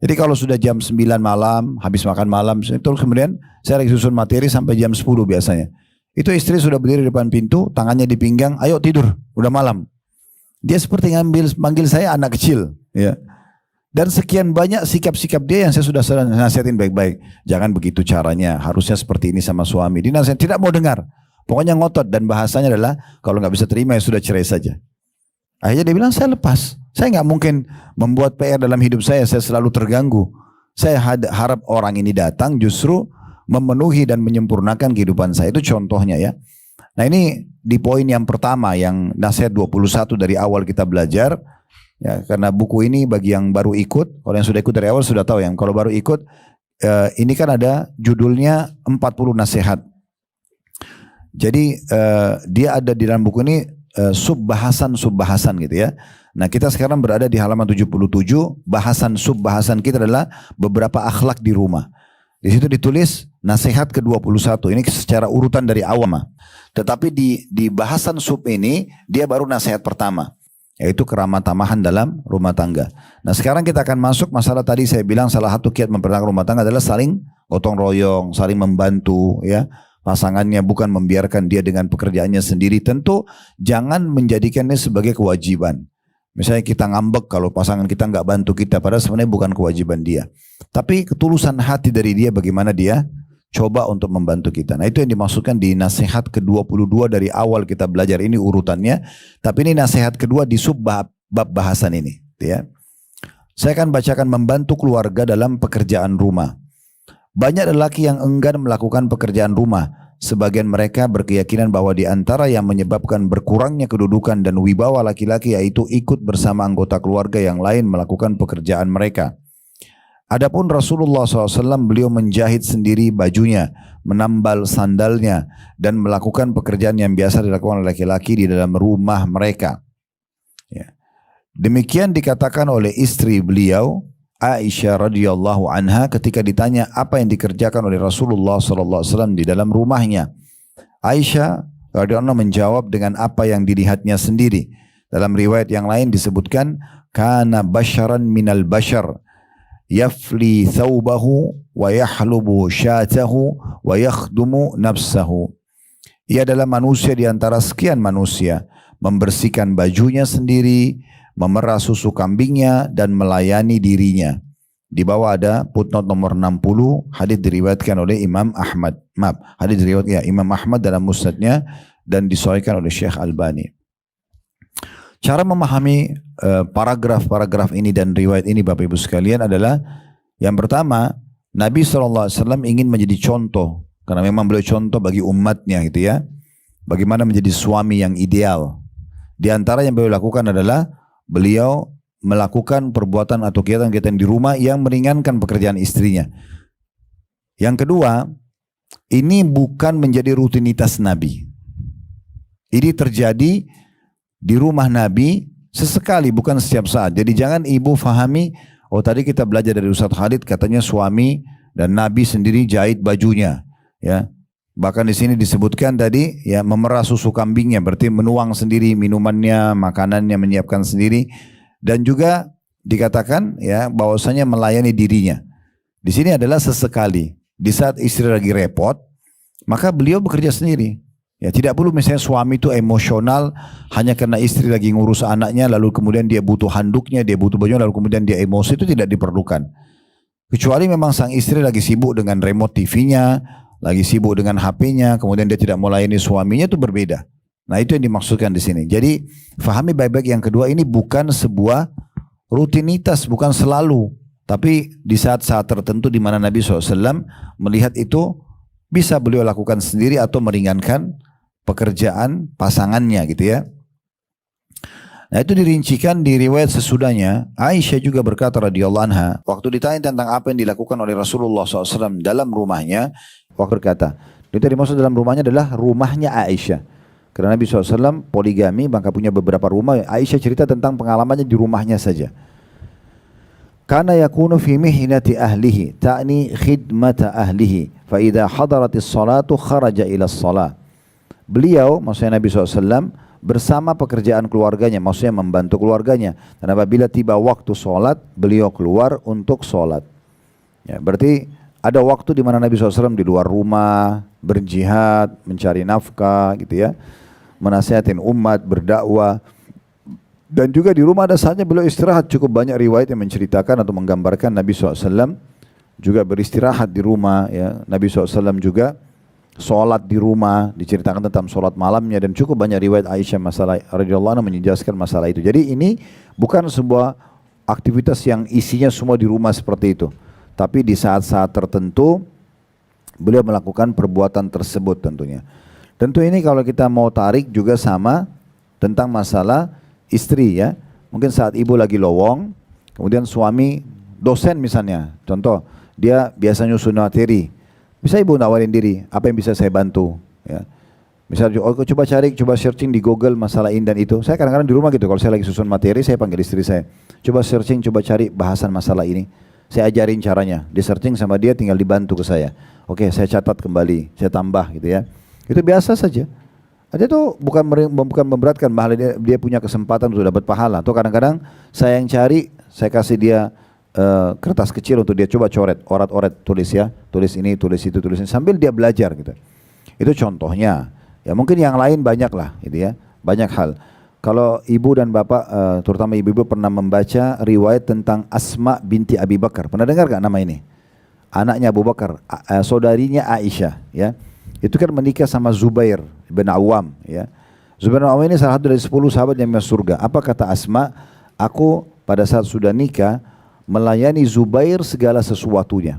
Jadi kalau sudah jam 9 malam, habis makan malam, terus kemudian saya lagi susun materi sampai jam 10 biasanya. Itu istri sudah berdiri di depan pintu, tangannya di pinggang, ayo tidur, udah malam. Dia seperti manggil saya anak kecil. Ya. Dan sekian banyak sikap-sikap dia yang saya sudah nasihatin baik-baik. Jangan begitu caranya, harusnya seperti ini sama suami. Dia nasihat, tidak mau dengar. Pokoknya ngotot dan bahasanya adalah, kalau nggak bisa terima ya sudah cerai saja. Akhirnya dia bilang, saya lepas. Saya nggak mungkin membuat PR dalam hidup saya selalu terganggu. Saya harap orang ini datang justru memenuhi dan menyempurnakan kehidupan saya. Itu contohnya ya. Nah ini di poin yang pertama yang nasihat 21 dari awal kita belajar. Ya, karena buku ini bagi yang baru ikut, kalau yang sudah ikut dari awal sudah tahu ya. Kalau baru ikut, ini kan ada judulnya 40 nasihat. Jadi dia ada di dalam buku ini sub-bahasan gitu ya. Nah kita sekarang berada di halaman 77, bahasan sub-bahasan kita adalah beberapa akhlak di rumah. Di situ ditulis nasihat ke-21, ini secara urutan dari awam. Tetapi di bahasan sub ini, dia baru nasihat pertama, yaitu keramah tamahan dalam rumah tangga. Nah sekarang kita akan masuk masalah tadi saya bilang salah satu kiat mempertahankan rumah tangga adalah saling gotong royong, saling membantu ya. Pasangannya, bukan membiarkan dia dengan pekerjaannya sendiri. Tentu jangan menjadikannya sebagai kewajiban. Misalnya kita ngambek kalau pasangan kita nggak bantu kita, padahal sebenarnya bukan kewajiban dia. Tapi ketulusan hati dari dia bagaimana dia coba untuk membantu kita. Nah itu yang dimaksudkan di nasihat ke-22 dari awal kita belajar, ini urutannya. Tapi ini nasihat kedua di sub bab bahasan ini. Ya. Saya akan bacakan membantu keluarga dalam pekerjaan rumah. Banyak lelaki yang enggan melakukan pekerjaan rumah. Sebagian mereka berkeyakinan bahwa di antara yang menyebabkan berkurangnya kedudukan dan wibawa laki-laki yaitu ikut bersama anggota keluarga yang lain melakukan pekerjaan mereka. Adapun Rasulullah SAW beliau menjahit sendiri bajunya, menambal sandalnya, dan melakukan pekerjaan yang biasa dilakukan oleh laki-laki di dalam rumah mereka. Ya. Demikian dikatakan oleh istri beliau, Aisyah radhiyallahu anha, ketika ditanya apa yang dikerjakan oleh Rasulullah SAW di dalam rumahnya. Aisyah radhiyallahu anha menjawab dengan apa yang dilihatnya sendiri. Dalam riwayat yang lain disebutkan, kana basharan minal bashar, yafli thawbahu wa yahlubu syatahu wa yakhdumu nafsahu. Ia adalah manusia di antara sekian manusia, membersihkan bajunya sendiri, memerah susu kambingnya dan melayani dirinya. Di bawah ada footnote nomor 60, hadis diriwayatkan oleh Imam Ahmad. Maaf, hadis diriwayatkan Imam Ahmad dalam musnadnya dan disahihkan oleh Syekh Albani. Cara memahami paragraf-paragraf ini dan riwayat ini Bapak Ibu sekalian adalah yang pertama, Nabi SAW ingin menjadi contoh, karena memang beliau contoh bagi umatnya gitu ya. Bagaimana menjadi suami yang ideal. Di antara yang beliau lakukan adalah beliau melakukan perbuatan atau kegiatan-kegiatan di rumah yang meringankan pekerjaan istrinya. Yang kedua, ini bukan menjadi rutinitas Nabi. Ini terjadi di rumah Nabi sesekali, bukan setiap saat. Jadi jangan ibu fahami, oh tadi kita belajar dari Ustaz Khalid katanya suami dan Nabi sendiri jahit bajunya, ya. Bahkan di sini disebutkan tadi ya memerah susu kambingnya, berarti menuang sendiri minumannya, makanannya menyiapkan sendiri, dan juga dikatakan ya bahwasanya melayani dirinya. Di sini adalah sesekali. Di saat istri lagi repot, maka beliau bekerja sendiri. Ya tidak perlu misalnya suami itu emosional hanya karena istri lagi ngurus anaknya, lalu kemudian dia butuh handuknya, dia butuh bajunya, lalu kemudian dia emosi, itu tidak diperlukan. Kecuali memang sang istri lagi sibuk dengan remote TV-nya, lagi sibuk dengan HP-nya, kemudian dia tidak melayani suaminya, itu berbeda. Nah itu yang dimaksudkan di sini. Jadi fahami baik-baik yang kedua, ini bukan sebuah rutinitas, bukan selalu. Tapi di saat-saat tertentu di mana Nabi SAW melihat itu bisa beliau lakukan sendiri atau meringankan pekerjaan pasangannya gitu ya. Nah itu dirincikan di riwayat sesudahnya. Aisyah juga berkata radhiyallahu anha, waktu ditanya tentang apa yang dilakukan oleh Rasulullah SAW dalam rumahnya, waktu berkata, itu dimaksud dalam rumahnya adalah rumahnya Aisyah. Karena Nabi SAW poligami, maka punya beberapa rumah. Aisyah cerita tentang pengalamannya di rumahnya saja. Kana yakunu fi mihnati ahlihi, ta'ni khidmata ahlihi, fa idza hadaratis salatu kharaja ila shalah. Beliau, maksudnya Nabi SAW, bersama pekerjaan keluarganya, maksudnya membantu keluarganya. Dan apabila tiba waktu sholat, beliau keluar untuk sholat. Ya, berarti ada waktu di mana Nabi SAW di luar rumah, berjihad, mencari nafkah, gitu ya, menasihatin umat, berdakwah. Dan juga di rumah ada saatnya beliau istirahat. Cukup banyak riwayat yang menceritakan atau menggambarkan Nabi SAW juga beristirahat di rumah. Ya. Nabi SAW juga sholat di rumah, diceritakan tentang sholat malamnya, dan cukup banyak riwayat Aisyah masalah radhiyallahu anha menjelaskan masalah itu. Jadi ini bukan sebuah aktivitas yang isinya semua di rumah seperti itu, Tapi di saat-saat tertentu beliau melakukan perbuatan tersebut tentunya. Tentu ini kalau kita mau tarik juga sama tentang masalah istri ya. Mungkin saat ibu lagi lowong, kemudian suami dosen misalnya, contoh dia biasa nyusun materi, bisa ibu nawarin diri, apa yang bisa saya bantu? Ya. Misalnya, oh coba cari, coba searching di Google masalah ini dan itu. Saya kadang-kadang di rumah gitu, kalau saya lagi susun materi, saya panggil istri saya, coba searching, coba cari bahasan masalah ini. Saya ajarin caranya, di searching sama dia, tinggal dibantu ke saya. Oke, saya catat kembali, saya tambah gitu ya. Itu biasa saja. Dia tuh bukan memberatkan, malah dia punya kesempatan untuk dapat pahala. Atau kadang-kadang saya yang cari, saya kasih dia kertas kecil untuk dia coba coret, orat-oret, tulis ya, tulis ini, tulis itu, tulis ini, sambil dia belajar gitu. Itu contohnya. Ya mungkin yang lain banyak lah, gitu ya, banyak hal. Kalau ibu dan bapak, terutama ibu-ibu pernah membaca riwayat tentang Asma binti Abi Bakar, pernah dengar gak nama ini? Anaknya Abu Bakar, saudarinya Aisyah, ya. Itu kan menikah sama Zubair bin Awam, ya. Zubair bin Awam ini salah satu dari 10 sahabat yang masuk surga. Apa kata Asma? Aku pada saat sudah nikah melayani Zubair segala sesuatunya.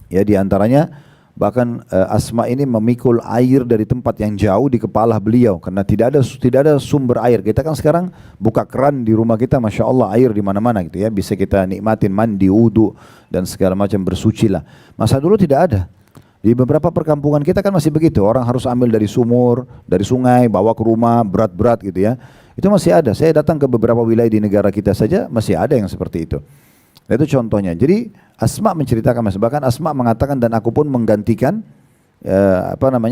Ya di antaranya bahkan Asma ini memikul air dari tempat yang jauh di kepala beliau karena tidak ada sumber air. Kita kan sekarang buka keran di rumah kita, masya Allah air di mana-mana gitu ya, bisa kita nikmatin mandi, wudu dan segala macam, bersuci lah. Masa dulu tidak ada. Di beberapa perkampungan kita kan masih begitu, orang harus ambil dari sumur, dari sungai, bawa ke rumah berat-berat gitu ya. Itu masih ada. Saya datang ke beberapa wilayah di negara kita saja masih ada yang seperti itu. Nah, itu contohnya. Jadi Asma menceritakan, bahkan Asma mengatakan dan aku pun menggantikan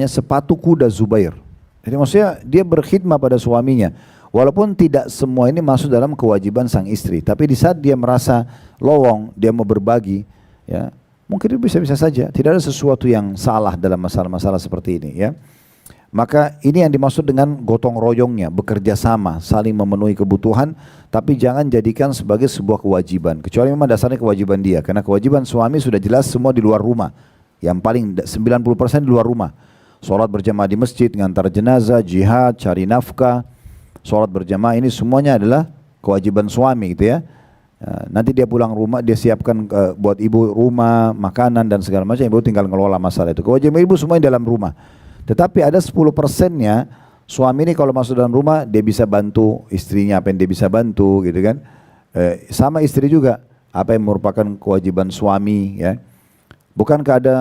sepatu kuda Zubair. Jadi maksudnya dia berkhidmat pada suaminya. Walaupun tidak semua ini masuk dalam kewajiban sang istri, tapi di saat dia merasa lowong, dia mau berbagi, ya mungkin itu bisa-bisa saja. Tidak ada sesuatu yang salah dalam masalah-masalah seperti ini, ya. Maka ini yang dimaksud dengan gotong royongnya, bekerja sama, saling memenuhi kebutuhan, tapi jangan jadikan sebagai sebuah kewajiban. Kecuali memang dasarnya kewajiban dia, karena kewajiban suami sudah jelas semua di luar rumah. Yang paling 90% di luar rumah. Sholat berjamaah di masjid, ngantar jenazah, jihad, cari nafkah, sholat berjamaah, ini semuanya adalah kewajiban suami gitu ya. Nanti dia pulang rumah, dia siapkan buat ibu rumah, makanan dan segala macam, ibu tinggal ngelola masalah itu. Kewajiban ibu semuanya dalam rumah. Tetapi ada 10%-nya suami ini kalau masuk dalam rumah dia bisa bantu istrinya apa yang dia bisa bantu gitu kan. Sama istri juga apa yang merupakan kewajiban suami ya. Bukankah ada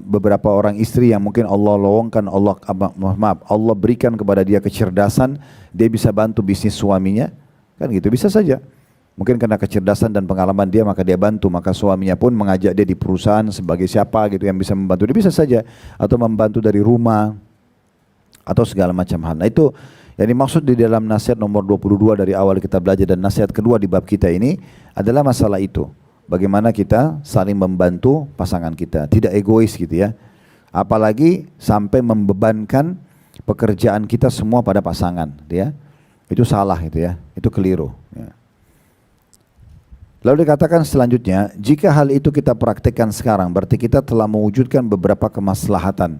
beberapa orang istri yang mungkin Allah lowongkan, Allah berikan kepada dia kecerdasan, dia bisa bantu bisnis suaminya, kan gitu, bisa saja. Mungkin karena kecerdasan dan pengalaman dia maka dia bantu, maka suaminya pun mengajak dia di perusahaan sebagai siapa gitu yang bisa membantu, dia bisa saja, atau membantu dari rumah atau segala macam hal. Nah itu yang dimaksud di dalam nasihat nomor 22 dari awal kita belajar, dan nasihat kedua di bab kita ini adalah masalah itu. Bagaimana kita saling membantu pasangan kita, tidak egois gitu ya. Apalagi sampai membebankan pekerjaan kita semua pada pasangan, ya. Itu salah itu ya, itu keliru. Ya. Lalu dikatakan selanjutnya, jika hal itu kita praktikkan sekarang, berarti kita telah mewujudkan beberapa kemaslahatan.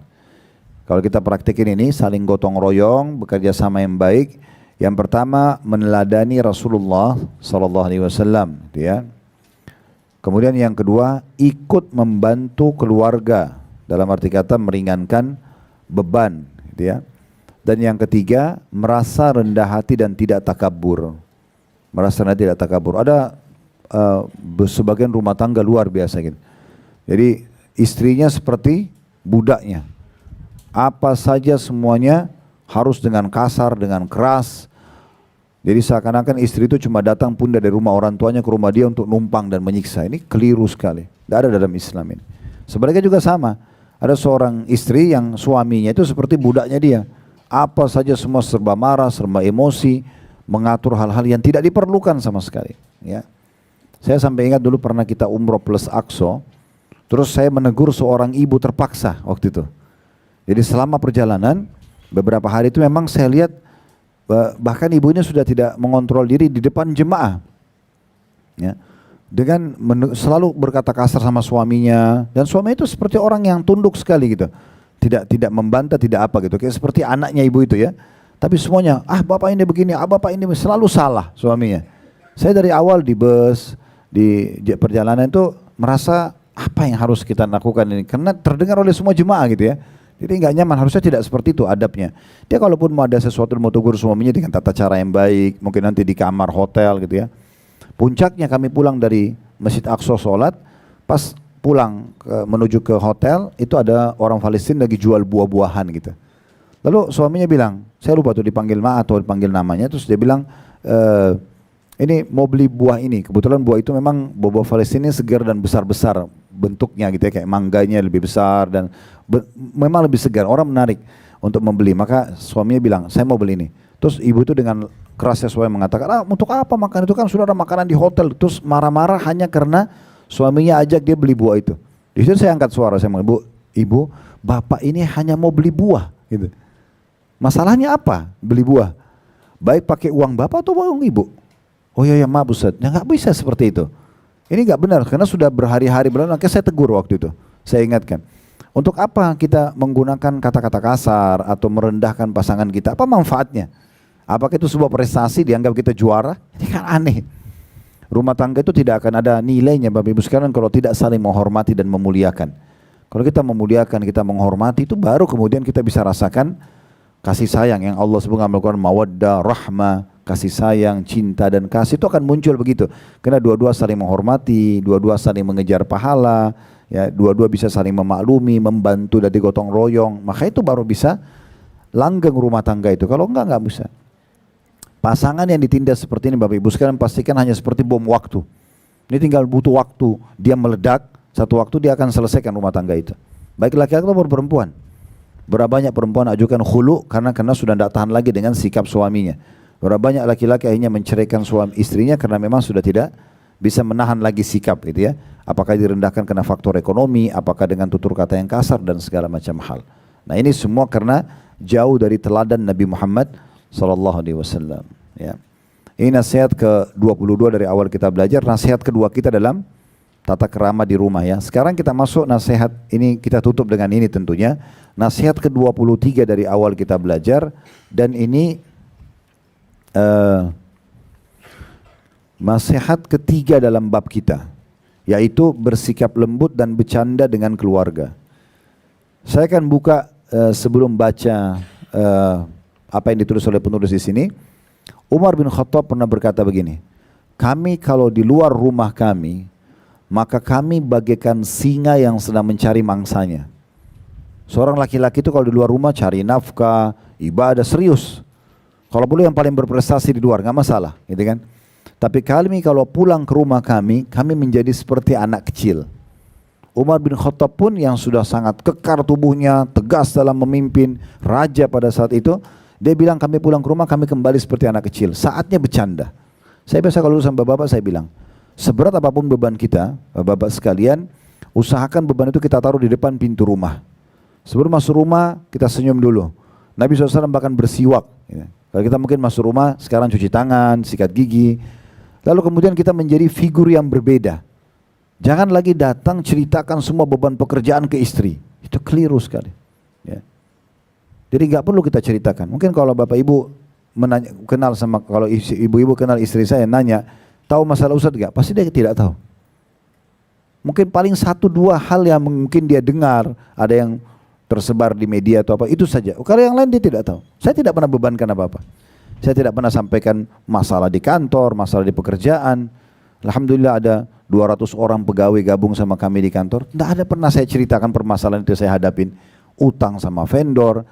Kalau kita praktikin ini, saling gotong royong, bekerja sama yang baik. Yang pertama, meneladani Rasulullah SAW, gitu ya. Kemudian yang kedua, ikut membantu keluarga, dalam arti kata meringankan beban, gitu ya. Dan yang ketiga, merasa rendah hati dan tidak takabur. Merasa rendah tidak takabur. Ada sebagian rumah tangga luar biasa gitu. Jadi istrinya seperti budaknya. Apa saja semuanya harus dengan kasar, dengan keras. Jadi seakan-akan istri itu cuma datang pun dari rumah orang tuanya ke rumah dia untuk numpang dan menyiksa. Ini keliru sekali. Tidak ada dalam Islam ini. Sebaliknya juga sama. Ada seorang istri yang suaminya itu seperti budaknya dia. Apa saja semua serba marah, serba emosi, mengatur hal-hal yang tidak diperlukan sama sekali. Ya. Saya sampai ingat dulu pernah kita umroh plus Aqsa, terus saya menegur seorang ibu terpaksa waktu itu. Jadi selama perjalanan, beberapa hari itu memang saya lihat bahkan ibunya sudah tidak mengontrol diri di depan jemaah. Ya. Dengan selalu berkata kasar sama suaminya, dan suami itu seperti orang yang tunduk sekali gitu. Tidak membantah, tidak apa gitu. Kayak seperti anaknya ibu itu ya. Tapi semuanya, bapak ini begini, bapak ini selalu salah suaminya. Saya dari awal di bus, di perjalanan itu merasa apa yang harus kita lakukan ini, karena terdengar oleh semua jemaah gitu ya. Jadi nggak nyaman, harusnya tidak seperti itu adabnya. Dia kalaupun mau ada sesuatu mau tegur suaminya dengan tata cara yang baik, mungkin nanti di kamar hotel gitu ya. Puncaknya kami pulang dari Masjid Aqsa sholat, pas pulang menuju ke hotel, itu ada orang Palestina lagi jual buah-buahan gitu. Lalu suaminya bilang, saya lupa tuh dipanggil atau dipanggil namanya, terus dia bilang, ini mau beli buah ini. Kebetulan buah itu memang buah-buah Palestina segar dan besar-besar bentuknya gitu ya, kayak mangganya lebih besar dan memang lebih segar. Orang menarik untuk membeli. Maka suaminya bilang, saya mau beli ini. Terus ibu itu dengan kerasnya suami mengatakan, untuk apa makan itu, kan sudah ada makanan di hotel. Terus marah-marah hanya karena suaminya ajak dia beli buah itu. Di situ saya angkat suara, saya bilang, ibu, bapak ini hanya mau beli buah gitu. Masalahnya apa beli buah? Baik pakai uang bapak atau uang ibu? Oh iya maaf Ustaz, ya nggak bisa seperti itu. Ini nggak benar karena sudah berhari-hari berlalu. Makanya saya tegur waktu itu, saya ingatkan. Untuk apa kita menggunakan kata-kata kasar atau merendahkan pasangan kita? Apa manfaatnya? Apakah itu sebuah prestasi dianggap kita juara? Ini kan aneh. Rumah tangga itu tidak akan ada nilainya Bapak Ibu sekalian kalau tidak saling menghormati dan memuliakan. Kalau kita memuliakan, kita menghormati, itu baru kemudian kita bisa rasakan kasih sayang yang Allah sebutkan melakukan mawaddah, rahmah, kasih sayang, cinta dan kasih itu akan muncul begitu. Karena dua-dua saling menghormati, dua-dua saling mengejar pahala, ya, dua-dua bisa saling memaklumi, membantu dari gotong royong. Maka itu baru bisa langgeng rumah tangga itu. Kalau enggak bisa. Pasangan yang ditindas seperti ini Bapak Ibu sekalian pastikan hanya seperti bom waktu. Ini tinggal butuh waktu, dia meledak, satu waktu dia akan selesaikan rumah tangga itu. Baik laki-laki maupun perempuan. Berapa banyak perempuan ajukan khulu karena sudah tidak tahan lagi dengan sikap suaminya. Berapa banyak laki-laki akhirnya menceraikan suami istrinya karena memang sudah tidak bisa menahan lagi sikap gitu ya. Apakah direndahkan karena faktor ekonomi, apakah dengan tutur kata yang kasar dan segala macam hal. Nah ini semua karena jauh dari teladan Nabi Muhammad SAW. Ya. Ini nasihat ke-22 dari awal kita belajar. Nasihat kedua kita dalam tata kerama di rumah ya. Sekarang kita masuk nasihat ini, kita tutup dengan ini tentunya. Nasihat ke-23 dari awal kita belajar. Dan ini nasihat ketiga dalam bab kita, yaitu bersikap lembut dan bercanda dengan keluarga. Saya akan buka sebelum baca apa yang ditulis oleh penulis di sini. Umar bin Khattab pernah berkata begini, kami kalau di luar rumah kami, maka kami bagaikan singa yang sedang mencari mangsanya. Seorang laki-laki itu kalau di luar rumah cari nafkah, ibadah serius. Kalau boleh yang paling berprestasi di luar, nggak masalah, gitu kan? Tapi kami kalau pulang ke rumah kami menjadi seperti anak kecil. Umar bin Khattab pun yang sudah sangat kekar tubuhnya, tegas dalam memimpin, raja pada saat itu, dia bilang kami pulang ke rumah kami kembali seperti anak kecil. Saatnya bercanda. Saya biasa kalau sama bapak saya bilang, seberat apapun beban kita, bapak sekalian, usahakan beban itu kita taruh di depan pintu rumah. Sebelum masuk rumah kita senyum dulu. Nabi SAW bahkan bersiwak. Kalau kita mungkin masuk rumah, sekarang cuci tangan, sikat gigi. Lalu kemudian kita menjadi figur yang berbeda. Jangan lagi datang ceritakan semua beban pekerjaan ke istri. Itu keliru sekali. Ya. Jadi nggak perlu kita ceritakan. Mungkin kalau bapak ibu kenal sama, kalau ibu-ibu kenal istri saya nanya, tahu masalah Ustadz nggak? Pasti dia tidak tahu. Mungkin paling 1-2 hal yang mungkin dia dengar, ada yang tersebar di media atau apa, itu saja. Kalau yang lain dia tidak tahu. Saya tidak pernah bebankan apa-apa. Saya tidak pernah sampaikan masalah di kantor, masalah di pekerjaan. Alhamdulillah ada 200 orang pegawai gabung sama kami di kantor. Tidak ada pernah saya ceritakan permasalahan itu saya hadapin. Utang sama vendor,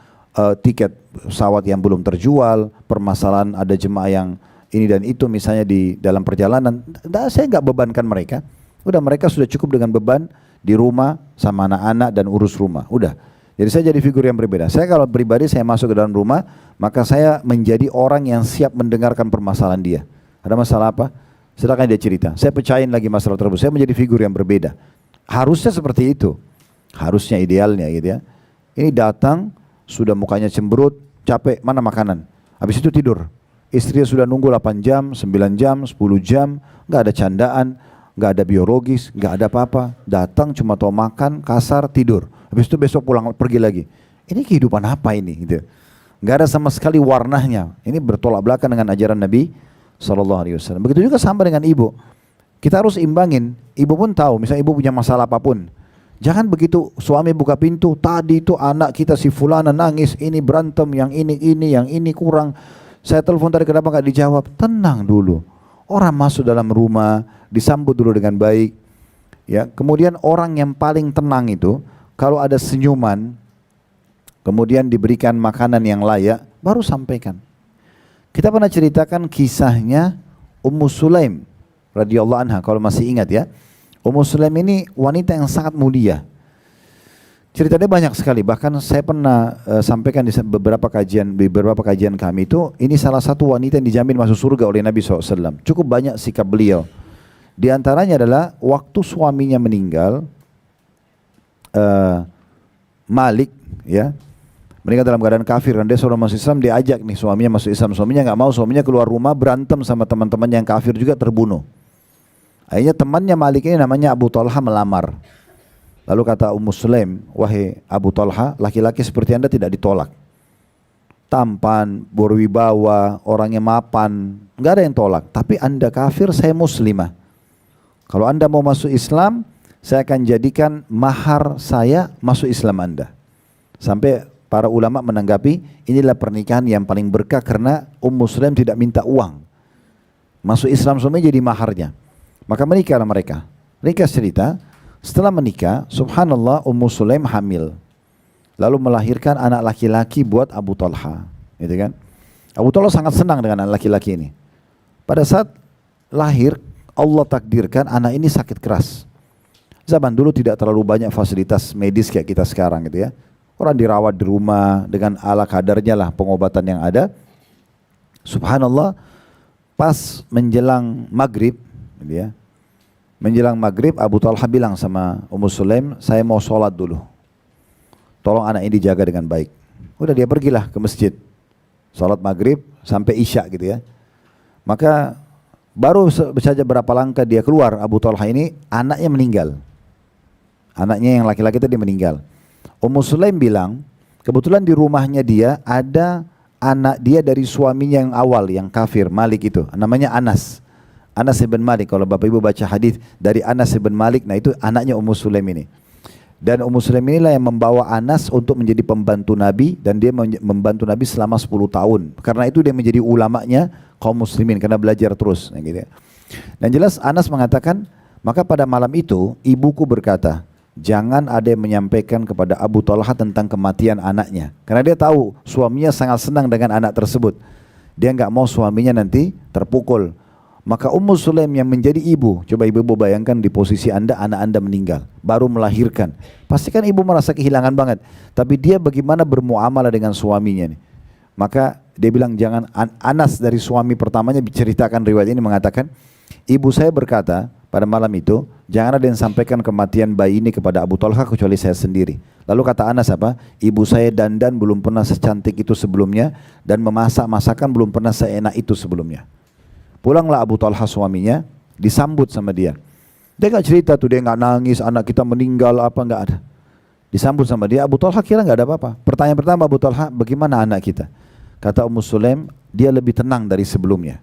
tiket pesawat yang belum terjual, permasalahan ada jemaah yang ini dan itu misalnya di dalam perjalanan. Saya nggak bebankan mereka. Udah mereka sudah cukup dengan beban di rumah sama anak-anak dan urus rumah. Udah. Jadi saya jadi figur yang berbeda. Saya kalau pribadi saya masuk ke dalam rumah, maka saya menjadi orang yang siap mendengarkan permasalahan dia. Ada masalah apa? Silakan dia cerita. Saya pecahin lagi masalah tersebut. Saya menjadi figur yang berbeda. Harusnya seperti itu. Harusnya idealnya gitu ya. Ini datang sudah mukanya cemberut, capek, mana makanan? Habis itu tidur. Istrinya sudah nunggu 8 jam, 9 jam, 10 jam, nggak ada candaan, nggak ada biologis, nggak ada apa-apa. Datang cuma tahu makan, kasar, tidur. Habis itu besok pulang pergi lagi. Ini kehidupan apa ini? Gitu. Nggak ada sama sekali warnanya. Ini bertolak belakang dengan ajaran Nabi SAW. Begitu juga sama dengan ibu. Kita harus imbangin. ibu pun tahu, misalnya ibu punya masalah apapun, jangan begitu suami buka pintu, tadi itu anak kita si fulana nangis, ini berantem, yang ini kurang. Saya telepon tadi kenapa nggak dijawab? Tenang dulu. Orang masuk dalam rumah, disambut dulu dengan baik. Ya, kemudian orang yang paling tenang itu, kalau ada senyuman, kemudian diberikan makanan yang layak, baru sampaikan. Kita pernah ceritakan kisahnya Ummu Sulaim radhiyallahu anha, kalau masih ingat ya. Ummu Sulaim ini wanita yang sangat mulia. Ceritanya banyak sekali, bahkan saya pernah sampaikan di beberapa kajian kami itu, ini salah satu wanita yang dijamin masuk surga oleh Nabi SAW. Cukup banyak sikap beliau. Di antaranya adalah waktu suaminya meninggal, Malik ya, meninggal dalam keadaan kafir, dan dia seorang masuk Islam, diajak nih suaminya masuk Islam. Suaminya nggak mau, suaminya keluar rumah berantem sama teman-teman yang kafir juga, terbunuh. Akhirnya temannya Malik ini namanya Abu Talha melamar. Lalu kata Ummu Sulaim, wahai Abu Talha, laki-laki seperti anda tidak ditolak. Tampan, berwibawa, orangnya mapan, nggak ada yang tolak. Tapi anda kafir, saya muslimah. Kalau anda mau masuk Islam, saya akan jadikan mahar saya masuk Islam anda. Sampai para ulama menanggapi, inilah pernikahan yang paling berkah karena Ummu Sulaim tidak minta uang. Masuk Islam suami jadi maharnya. Maka menikahlah mereka. Ringkas cerita, setelah menikah, subhanallah Ummu Sulaim hamil. Lalu melahirkan anak laki-laki buat Abu Talha. Gitu kan? Abu Talha sangat senang dengan anak laki-laki ini. Pada saat lahir, Allah takdirkan anak ini sakit keras. Zaman dulu tidak terlalu banyak fasilitas medis kayak kita sekarang gitu ya. Orang dirawat di rumah dengan ala kadarnya lah pengobatan yang ada. Subhanallah, pas menjelang maghrib, gitu ya, menjelang maghrib Abu Talha bilang sama Ummu Sulaim, saya mau sholat dulu. Tolong anak ini dijaga dengan baik. Udah dia pergilah ke masjid. Sholat maghrib sampai isya gitu ya. Maka baru saja berapa langkah dia keluar, Abu Talha ini anaknya meninggal. Anaknya yang laki-laki tadi meninggal. Ummu Sulaim bilang, kebetulan di rumahnya dia ada anak dia dari suaminya yang awal, yang kafir, Malik itu. Namanya Anas. Anas ibn Malik, kalau Bapak Ibu baca hadis dari Anas ibn Malik, nah itu anaknya Ummu Sulaim ini. Dan Ummu Sulaim inilah yang membawa Anas untuk menjadi pembantu Nabi, dan dia membantu Nabi selama 10 tahun. Karena itu dia menjadi ulamanya kaum muslimin, karena belajar terus. Gitu. Dan jelas Anas mengatakan, maka pada malam itu ibuku berkata, jangan ada yang menyampaikan kepada Abu Talha tentang kematian anaknya. Karena dia tahu suaminya sangat senang dengan anak tersebut. Dia nggak mau suaminya nanti terpukul. Maka Ummu Sulaim yang menjadi ibu, coba ibu-ibu bayangkan di posisi anda, anak anda meninggal, baru melahirkan. Pasti kan ibu merasa kehilangan banget. Tapi dia bagaimana bermuamalah dengan suaminya nih. Maka dia bilang jangan, Anas dari suami pertamanya diceritakan riwayat ini mengatakan, ibu saya berkata pada malam itu, jangan ada yang sampaikan kematian bayi ini kepada Abu Talha kecuali saya sendiri. Lalu kata Anas apa? Ibu saya dandan belum pernah secantik itu sebelumnya, dan memasak masakan belum pernah seenak itu sebelumnya. Pulanglah Abu Talha suaminya, disambut sama dia. Dia nggak cerita tuh, dia nggak nangis, anak kita meninggal apa, nggak ada. Disambut sama dia, Abu Talha kira nggak ada apa-apa. Pertanyaan pertama Abu Talha, bagaimana anak kita? Kata Ummu Sulaim, dia lebih tenang dari sebelumnya.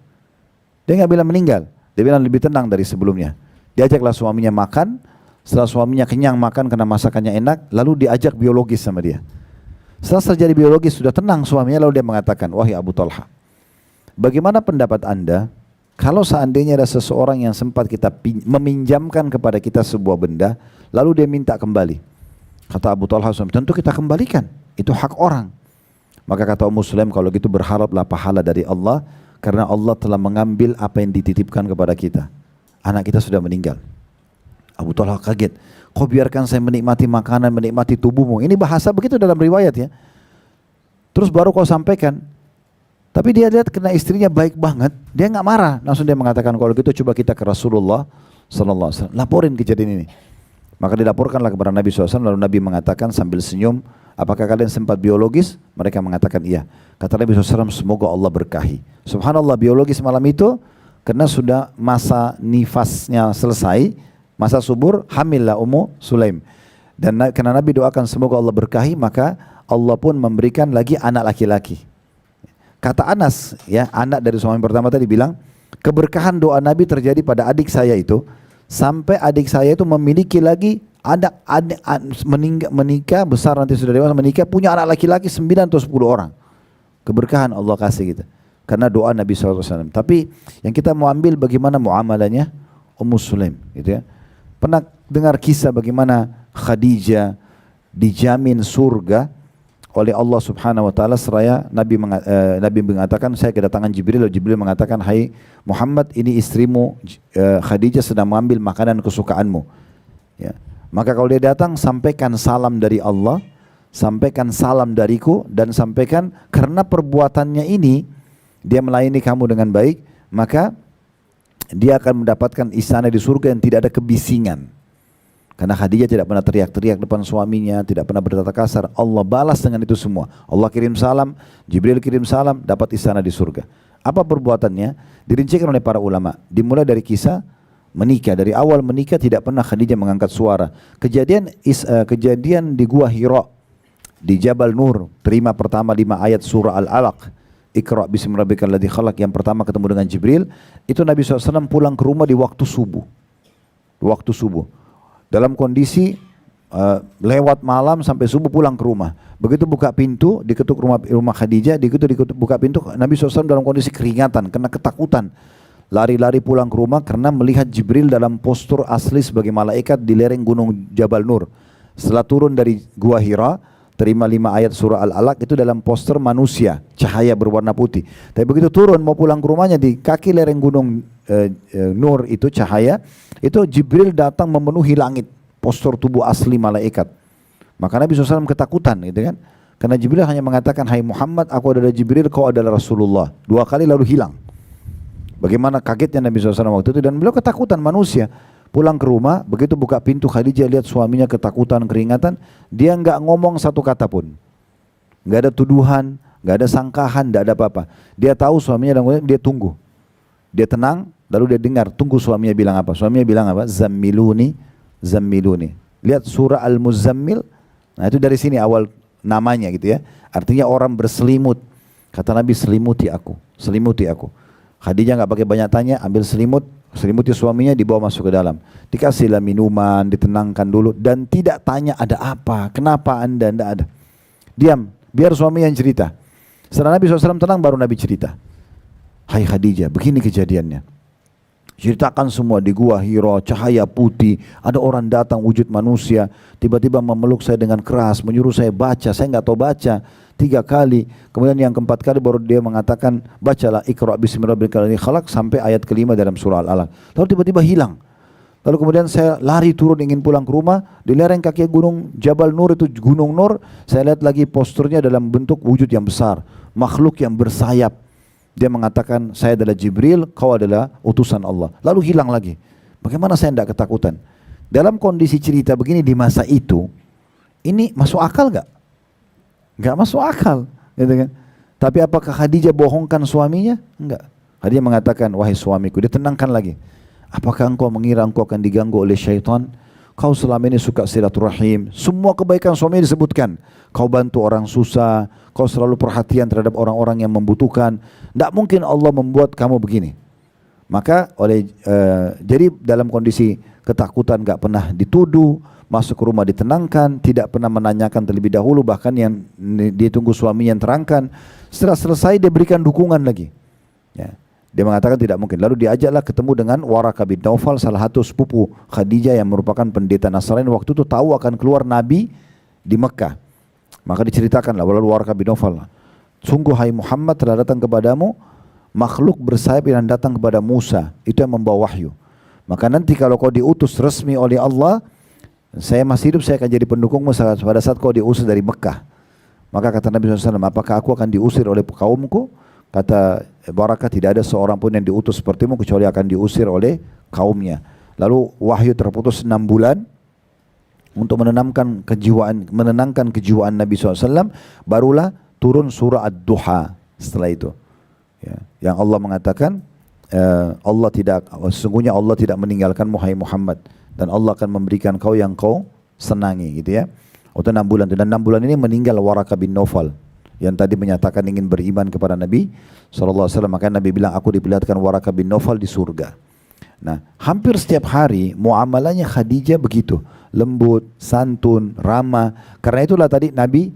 Dia nggak bilang meninggal, dia bilang lebih tenang dari sebelumnya. Diajaklah suaminya makan, setelah suaminya kenyang makan karena masakannya enak, lalu diajak biologis sama dia. Setelah terjadi biologis sudah tenang suaminya, lalu dia mengatakan, wahai Abu Talha, bagaimana pendapat anda kalau seandainya ada seseorang yang sempat kita meminjamkan kepada kita sebuah benda, lalu dia minta kembali? Kata Abu Talha, tentu kita kembalikan, itu hak orang. Maka kata Ummu Sulaim, kalau gitu berharaplah pahala dari Allah, karena Allah telah mengambil apa yang dititipkan kepada kita. Anak kita sudah meninggal. Abu Talha kaget, kau biarkan saya menikmati makanan, menikmati tubuhmu. Ini bahasa begitu dalam riwayat ya. Terus baru kau sampaikan. Tapi dia lihat karena istrinya baik banget, dia nggak marah. Langsung dia mengatakan, kalau gitu coba kita ke Rasulullah SAW, laporin kejadian ini. Maka dilaporkanlah kepada Nabi SAW, lalu Nabi mengatakan sambil senyum, apakah kalian sempat biologis? Mereka mengatakan iya. Kata Nabi SAW, semoga Allah berkahi. Subhanallah, biologis malam itu, karena sudah masa nifasnya selesai, masa subur, hamillah Ummu Sulaim. Dan karena Nabi doakan semoga Allah berkahi, maka Allah pun memberikan lagi anak laki-laki. Kata Anas, ya anak dari suami pertama tadi bilang, keberkahan doa Nabi terjadi pada adik saya itu, sampai adik saya itu memiliki lagi adik menikah besar, nanti sudah dewasa menikah, punya anak laki-laki 9 atau 10 orang. Keberkahan Allah kasih gitu. Karena doa Nabi SAW. Tapi yang kita mau ambil bagaimana muamalahnya Ummu Sulaim gitu ya. Pernah dengar kisah bagaimana Khadijah dijamin surga oleh Allah Subhanahu wa taala seraya Nabi mengatakan, saya kedatangan Jibril, lalu Jibril mengatakan, hai Muhammad, ini istrimu Khadijah sedang mengambil makanan kesukaanmu. Ya. Maka kalau dia datang, sampaikan salam dari Allah, sampaikan salam dariku, dan sampaikan karena perbuatannya ini dia melayani kamu dengan baik, maka dia akan mendapatkan istana di surga yang tidak ada kebisingan. Karena Khadijah tidak pernah teriak-teriak depan suaminya, tidak pernah berkata kasar. Allah balas dengan itu semua. Allah kirim salam, Jibril kirim salam, dapat istana di surga. Apa perbuatannya? Dirincikan oleh para ulama. Dimulai dari kisah menikah. Dari awal menikah tidak pernah Khadijah mengangkat suara. Kejadian di Gua Hira, di Jabal Nur, terima pertama 5 ayat surah Al-Alaq. Iqra bismi rabbikal ladzi khalaq, yang pertama ketemu dengan Jibril. Itu Nabi SAW pulang ke rumah di waktu subuh. Waktu subuh. Dalam kondisi lewat malam sampai subuh pulang ke rumah. Begitu buka pintu, diketuk rumah Khadijah, buka pintu, Nabi SAW dalam kondisi keringatan, kena ketakutan. Lari-lari pulang ke rumah karena melihat Jibril dalam postur asli sebagai malaikat di lereng gunung Jabal Nur. Setelah turun dari Gua Hira, terima 5 ayat surah Al-Alaq, itu dalam postur manusia, cahaya berwarna putih. Tapi begitu turun mau pulang ke rumahnya, di kaki lereng gunung Nur itu cahaya, itu Jibril datang memenuhi langit, postur tubuh asli malaikat. Maka Nabi SAW ketakutan gitu kan. Karena Jibril hanya mengatakan, hai Muhammad, aku adalah Jibril, kau adalah Rasulullah. 2 kali lalu hilang. Bagaimana kagetnya Nabi SAW waktu itu, dan beliau ketakutan manusia. Pulang ke rumah, begitu buka pintu Khadijah lihat suaminya ketakutan, keringatan, dia enggak ngomong satu kata pun. Enggak ada tuduhan, enggak ada sangkahan, enggak ada apa-apa. Dia tahu suaminya dan dia tunggu. Dia tenang, lalu dia dengar, tunggu suaminya bilang apa. Suaminya bilang apa? Zammiluni, zammiluni. Lihat surah Al-Muzammil. Nah itu dari sini awal namanya gitu ya. Artinya orang berselimut. Kata Nabi, selimuti aku, selimuti aku. Khadijah enggak pakai banyak tanya, ambil selimut, selimuti suaminya, dibawa masuk ke dalam. Dikasihlah minuman, ditenangkan dulu, dan tidak tanya ada apa, kenapa anda, enggak ada. Diam, biar suami yang cerita. Setelah Nabi SAW tenang, baru Nabi cerita. Hai Khadijah, begini kejadiannya. Ceritakan semua di Gua Hira, cahaya putih, ada orang datang wujud manusia, tiba-tiba memeluk saya dengan keras, menyuruh saya baca, saya enggak tahu baca. 3 kali, kemudian yang keempat kali baru dia mengatakan, bacalah Iqra bismi rabbikal ladzi khalaq sampai ayat kelima dalam surah Al-Alaq. Lalu tiba-tiba hilang. Lalu kemudian saya lari turun ingin pulang ke rumah, di lereng kaki gunung Jabal Nur, itu gunung Nur, saya lihat lagi posturnya dalam bentuk wujud yang besar, makhluk yang bersayap. Dia mengatakan, saya adalah Jibril, kau adalah utusan Allah. Lalu hilang lagi. Bagaimana saya tidak ketakutan? Dalam kondisi cerita begini di masa itu, ini masuk akal gak? Enggak masuk akal, gitu kan? Tapi apakah Khadijah bohongkan suaminya? Enggak. Khadijah mengatakan, wahai suamiku, dia tenangkan lagi. Apakah engkau mengira engkau akan diganggu oleh syaitan? Kau selama ini suka silaturahim, semua kebaikan suami disebutkan. Kau bantu orang susah, kau selalu perhatian terhadap orang-orang yang membutuhkan. Tidak mungkin Allah membuat kamu begini. Maka jadi dalam kondisi ketakutan, enggak pernah dituduh, masuk ke rumah ditenangkan, tidak pernah menanyakan terlebih dahulu, bahkan yang dia tunggu suaminya yang terangkan. Setelah selesai dia berikan dukungan lagi. Ya. Dia mengatakan tidak mungkin. Lalu diajaklah ketemu dengan Waraqah bin Naufal, salah satu sepupu Khadijah yang merupakan pendeta Nasrani. Waktu itu tahu akan keluar Nabi di Mekah. Maka diceritakanlah lalu Waraqah bin Naufal, sungguh hai Muhammad telah datang kepadamu makhluk bersayap yang datang kepada Musa, itu yang membawa wahyu. Maka nanti kalau kau diutus resmi oleh Allah, saya masih hidup, saya akan jadi pendukungmu pada saat kau diusir dari Mekah. Maka kata Nabi SAW, apakah aku akan diusir oleh kaumku? Kata Barakah, tidak ada seorang pun yang diutus sepertimu kecuali akan diusir oleh kaumnya. Lalu wahyu terputus 6 bulan untuk menenangkan kejiwaan Nabi SAW. Barulah turun surah Ad-Duha setelah itu. Ya. Yang Allah mengatakan, sesungguhnya Allah tidak meninggalkanmu hai Muhammad, dan Allah akan memberikan kau yang kau senangi, gitu ya. Untuk 6 bulan itu. Dan 6 bulan ini meninggal Waraqah bin Naufal yang tadi menyatakan ingin beriman kepada Nabi SAW. Maka Nabi bilang, aku diperlihatkan Waraqah bin Naufal di surga. Nah, hampir setiap hari muamalahnya Khadijah begitu, lembut, santun, ramah. Karena itulah tadi Nabi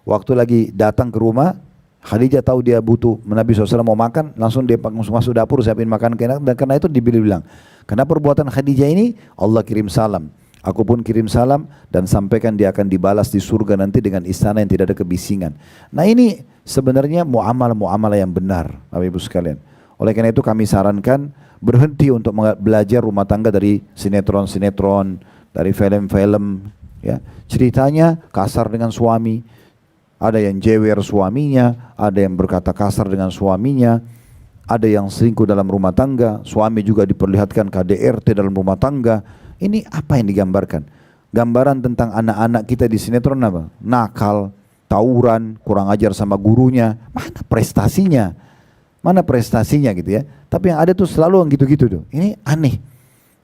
waktu lagi datang ke rumah, Khadijah tahu dia butuh, Nabi SAW mau makan, langsung dia masuk dapur siapin makan enak. Dan karena itu dibilang, karena perbuatan Khadijah ini Allah kirim salam. Aku pun kirim salam dan sampaikan dia akan dibalas di surga nanti dengan istana yang tidak ada kebisingan. Nah ini sebenarnya muamalah yang benar, Bapak Ibu sekalian. Oleh karena itu kami sarankan berhenti untuk belajar rumah tangga dari sinetron-sinetron, dari film-film. Ya, ceritanya kasar dengan suami, ada yang jewer suaminya, ada yang berkata kasar dengan suaminya, ada yang selingkuh dalam rumah tangga, suami juga diperlihatkan KDRT dalam rumah tangga. Ini apa yang digambarkan? Gambaran tentang anak-anak kita di sinetron apa? Nakal, tawuran, kurang ajar sama gurunya. Mana prestasinya? Mana prestasinya gitu ya? Tapi yang ada tuh selalu yang gitu-gitu tuh. Ini aneh.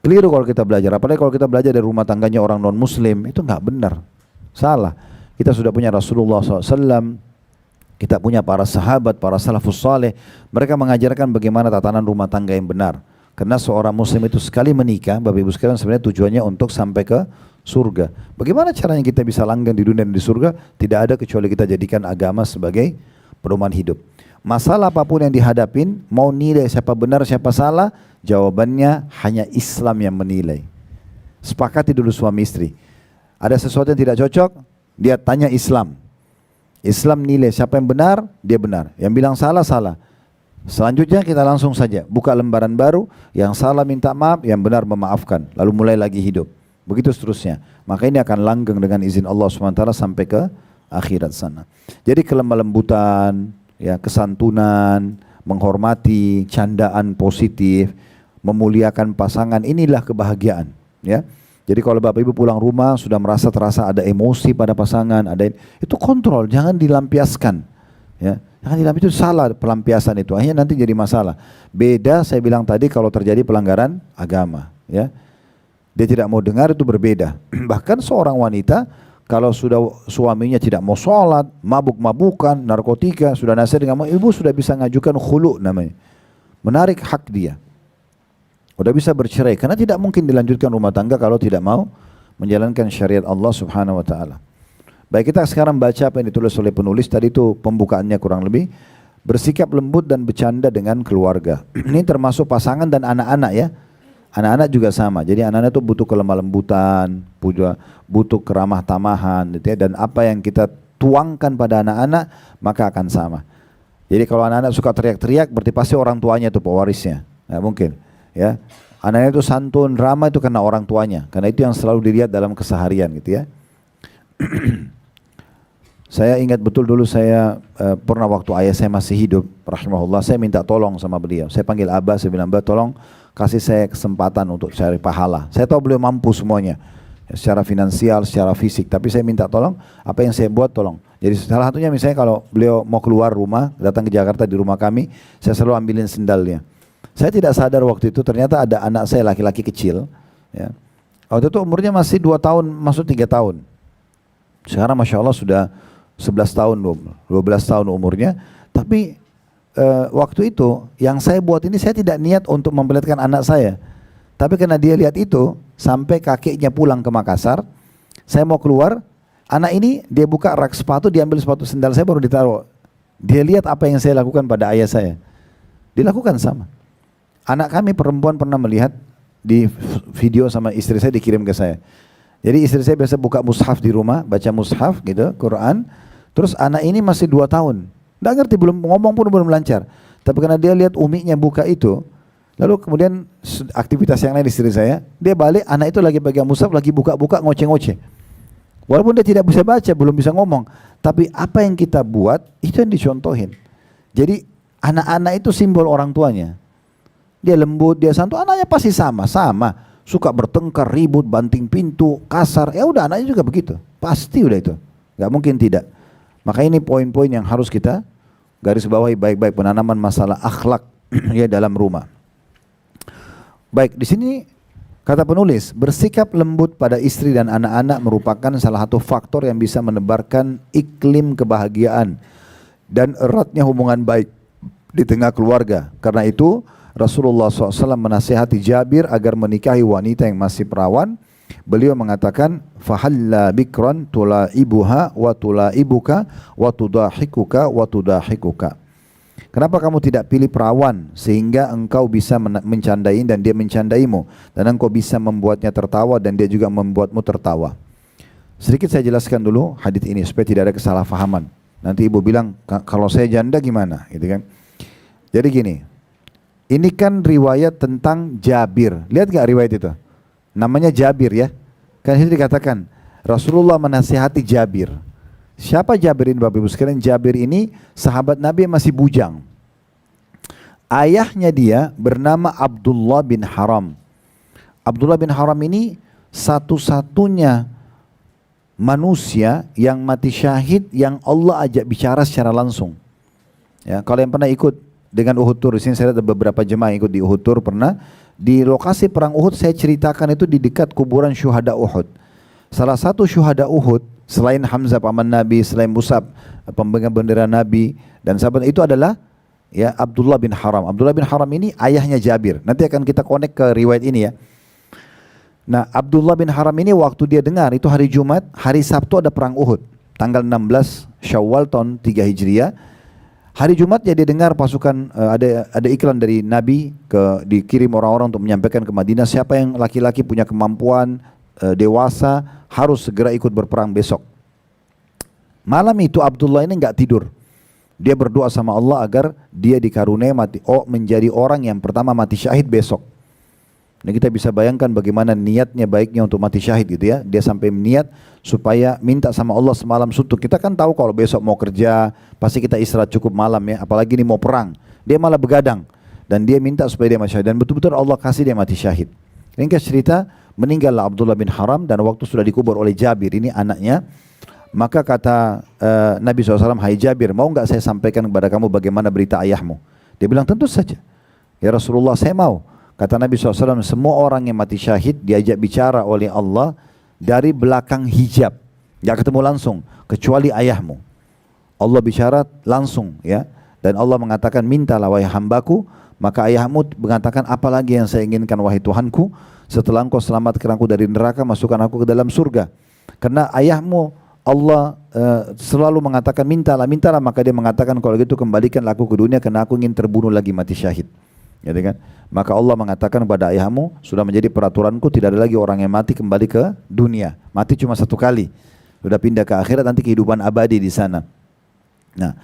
Keliru kalau kita belajar. Apalagi kalau kita belajar dari rumah tangganya orang non-muslim. Itu nggak benar. Salah. Kita sudah punya Rasulullah SAW. Kita punya para sahabat, para salafus saleh. Mereka mengajarkan bagaimana tatanan rumah tangga yang benar. Karena seorang muslim itu sekali menikah, Bapak Ibu sekalian, sebenarnya tujuannya untuk sampai ke surga. Bagaimana caranya kita bisa langgeng di dunia dan di surga? Tidak ada kecuali kita jadikan agama sebagai pedoman hidup. Masalah apapun yang dihadapin, mau nilai siapa benar siapa salah, jawabannya hanya Islam yang menilai. Sepakati dulu suami istri. Ada sesuatu yang tidak cocok, dia tanya Islam. Islam nilai siapa yang benar, dia benar. Yang bilang salah, salah. Selanjutnya kita langsung saja buka lembaran baru, yang salah minta maaf, yang benar memaafkan, lalu mulai lagi hidup. Begitu seterusnya. Maka ini akan langgeng dengan izin Allah SWT sampai ke akhirat sana. Jadi kelemah lembutan, ya, kesantunan, menghormati, candaan positif, memuliakan pasangan, inilah kebahagiaan. Ya. Jadi kalau Bapak Ibu pulang rumah sudah merasa terasa ada emosi pada pasangan, itu kontrol, jangan dilampiaskan. Ya. Jangan itu salah pelampiasan itu, akhirnya nanti jadi masalah. Beda saya bilang tadi kalau terjadi pelanggaran agama, ya. Dia tidak mau dengar itu berbeda. Bahkan seorang wanita kalau sudah suaminya tidak mau sholat, mabuk-mabukan, narkotika, sudah nasihat dengan ibu sudah bisa ngajukan khulu namanya. Menarik hak dia. Sudah bisa bercerai karena tidak mungkin dilanjutkan rumah tangga kalau tidak mau menjalankan syariat Allah Subhanahu wa taala. Baik, kita sekarang baca apa yang ditulis oleh penulis. Tadi itu pembukaannya kurang lebih. Bersikap lembut dan bercanda dengan keluarga. Ini termasuk pasangan dan anak-anak ya. Anak-anak juga sama. Jadi anak-anak itu butuh kelemah lembutan, butuh keramah tamahan gitu ya. Dan apa yang kita tuangkan pada anak-anak maka akan sama. Jadi kalau anak-anak suka teriak-teriak berarti pasti orang tuanya itu pewarisnya. Nggak mungkin ya. Anak-anak itu santun, ramah itu karena orang tuanya. Karena itu yang selalu dilihat dalam keseharian gitu ya. Saya ingat betul dulu saya pernah waktu ayah saya masih hidup, rahimahullah, saya minta tolong sama beliau. Saya panggil Abah, saya bilang, Abah tolong kasih saya kesempatan untuk cari pahala. Saya tahu beliau mampu semuanya, secara finansial, secara fisik. Tapi saya minta tolong, apa yang saya buat tolong. Jadi salah satunya misalnya kalau beliau mau keluar rumah, datang ke Jakarta di rumah kami, saya selalu ambilin sendalnya. Saya tidak sadar waktu itu ternyata ada anak saya laki-laki kecil. Ya. Waktu itu umurnya masih 2 tahun, masuk 3 tahun. Sekarang Masya Allah sudah 11 tahun, 12 tahun umurnya. Tapi waktu itu yang saya buat ini saya tidak niat untuk memperlihatkan anak saya. Tapi karena dia lihat itu, sampai kakeknya pulang ke Makassar, saya mau keluar, anak ini dia buka rak sepatu, dia ambil sepatu sendal saya baru ditaruh. Dia lihat apa yang saya lakukan pada ayah saya. Dilakukan sama. Anak kami perempuan pernah melihat di video sama istri saya dikirim ke saya. Jadi istri saya biasa buka mushaf di rumah, baca mushaf gitu, Quran. Terus anak ini masih 2 tahun. Nggak ngerti, belum ngomong pun belum lancar. Tapi karena dia lihat uminya buka itu, lalu kemudian aktivitas yang lain istri saya, dia balik, anak itu lagi pegang mushaf, lagi buka-buka ngoceh-ngoceh. Walaupun dia tidak bisa baca, belum bisa ngomong. Tapi apa yang kita buat, itu yang dicontohin. Jadi anak-anak itu simbol orang tuanya. Dia lembut, dia santun, anaknya pasti sama. Suka bertengkar, ribut, banting pintu, kasar. Ya udah anaknya juga begitu. Pasti udah itu. Gak mungkin tidak. Maka ini poin-poin yang harus kita garis bawahi baik-baik, penanaman masalah akhlak ya dalam rumah. Baik, di sini kata penulis, bersikap lembut pada istri dan anak-anak merupakan salah satu faktor yang bisa menebarkan iklim kebahagiaan dan eratnya hubungan baik di tengah keluarga. Karena itu Rasulullah SAW menasihati Jabir agar menikahi wanita yang masih perawan. Beliau mengatakan, fahalla bikran tulaibuha wa tulaibuka wa tudahikuka wa tudahikuka. Kenapa kamu tidak pilih perawan sehingga engkau bisa mencandai dan dia mencandaimu, dan engkau bisa membuatnya tertawa dan dia juga membuatmu tertawa. Sedikit saya jelaskan dulu hadis ini supaya tidak ada kesalahpahaman. Nanti ibu bilang, kalau saya janda gimana, gitu kan? Jadi gini, ini kan riwayat tentang Jabir. Lihat gak riwayat itu? Namanya Jabir ya. Kan itu dikatakan Rasulullah menasihati Jabir. Siapa Jabir ini Bapak Ibu sekalian? Jabir ini sahabat Nabi yang masih bujang. Ayahnya dia bernama Abdullah bin Haram. Abdullah bin Haram ini satu-satunya manusia yang mati syahid yang Allah ajak bicara secara langsung. Ya, kalau yang pernah ikut dengan Uhud Tour, di sini saya ada beberapa jemaah ikut di Uhud Tour pernah. Di lokasi perang Uhud saya ceritakan itu di dekat kuburan syuhada Uhud. Salah satu syuhada Uhud selain Hamzah paman Nabi, selain Musab pemegang bendera Nabi dan sahabat itu adalah ya Abdullah bin Haram. Abdullah bin Haram ini ayahnya Jabir. Nanti akan kita connect ke riwayat ini ya. Nah, Abdullah bin Haram ini waktu dia dengar itu hari Jumat, hari Sabtu ada perang Uhud, tanggal 16 Syawal tahun 3 Hijriah. Hari Jumat ya dia dengar pasukan ada iklan dari Nabi dikirim orang-orang untuk menyampaikan ke Madinah, siapa yang laki-laki punya kemampuan dewasa harus segera ikut berperang besok. Malam itu Abdullah ini enggak tidur. Dia berdoa sama Allah agar dia dikaruniai menjadi orang yang pertama mati syahid besok. Nah, kita bisa bayangkan bagaimana niatnya baiknya untuk mati syahid gitu ya. Dia sampai niat supaya minta sama Allah semalam suntuk. Kita kan tahu kalau besok mau kerja, pasti kita istirahat cukup malam ya. Apalagi ini mau perang. Dia malah begadang. Dan dia minta supaya dia mati syahid. Dan betul-betul Allah kasih dia mati syahid. Ringkas cerita, meninggallah Abdullah bin Haram dan waktu sudah dikubur oleh Jabir, ini anaknya. Maka kata Nabi SAW, hai Jabir, mau enggak saya sampaikan kepada kamu bagaimana berita ayahmu? Dia bilang, tentu saja. Ya Rasulullah, saya mau. Kata Nabi SAW, semua orang yang mati syahid diajak bicara oleh Allah dari belakang hijab. Tidak ketemu langsung, kecuali ayahmu. Allah bicara langsung ya. Dan Allah mengatakan, mintalah wahai hambaku. Maka ayahmu mengatakan, apalagi yang saya inginkan wahai Tuhanku. Setelah engkau selamatkan aku dari neraka, masukkan aku ke dalam surga. Karena ayahmu Allah selalu mengatakan, mintalah, mintalah. Maka dia mengatakan, kalau gitu kembalikanlah aku ke dunia karena aku ingin terbunuh lagi mati syahid. Ya, kan? Maka Allah mengatakan kepada ayahmu, sudah menjadi peraturanku, tidak ada lagi orang yang mati kembali ke dunia. Mati cuma satu kali. Sudah pindah ke akhirat, nanti kehidupan abadi di sana. Nah,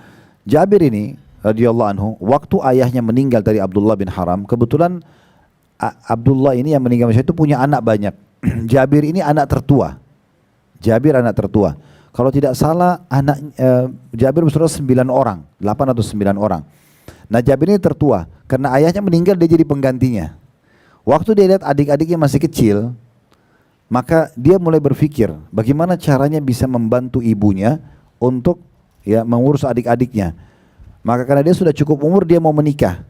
Jabir ini radhiyallahu anhu, waktu ayahnya meninggal dari Abdullah bin Haram, kebetulan Abdullah ini yang meninggal itu punya anak banyak. Jabir ini anak tertua. Jabir anak tertua. Kalau tidak salah anak Jabir bersaudara 9 orang, 8 atau 9 orang. Nah, Jabir ini tertua karena ayahnya meninggal, dia jadi penggantinya. Waktu dia lihat adik-adiknya masih kecil, maka dia mulai berpikir bagaimana caranya bisa membantu ibunya untuk ya mengurus adik-adiknya. Maka karena dia sudah cukup umur, dia mau menikah.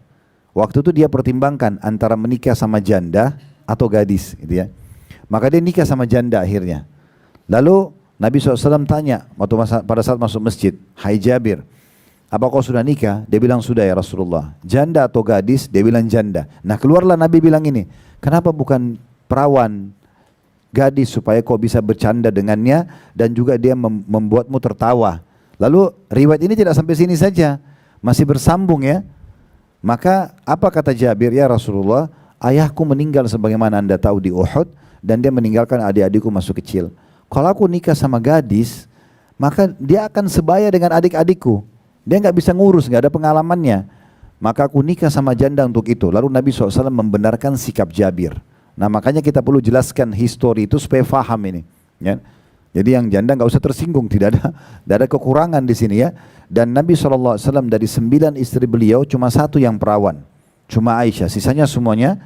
Waktu itu dia pertimbangkan antara menikah sama janda atau gadis, gitu ya. Maka dia nikah sama janda akhirnya. Lalu Nabi SAW tanya pada saat masuk masjid, hai Jabir, apa kau sudah nikah? Dia bilang sudah ya Rasulullah. Janda atau gadis? Dia bilang janda. Nah, keluarlah Nabi bilang ini, kenapa bukan perawan, gadis, supaya kau bisa bercanda dengannya dan juga dia membuatmu tertawa. Lalu riwayat ini tidak sampai sini saja, masih bersambung ya. Maka apa kata Jabir, ya Rasulullah, ayahku meninggal sebagaimana anda tahu di Uhud dan dia meninggalkan adik-adikku masuk kecil. Kalau aku nikah sama gadis, maka dia akan sebaya dengan adik-adikku. Dia nggak bisa ngurus, nggak ada pengalamannya. Maka aku nikah sama janda untuk itu. Lalu Nabi SAW membenarkan sikap Jabir. Nah, makanya kita perlu jelaskan histori itu supaya faham ini. Ya. Jadi yang janda nggak usah tersinggung, tidak ada kekurangan di sini ya. Dan Nabi SAW dari 9 istri beliau cuma 1 yang perawan, cuma Aisyah. Sisanya semuanya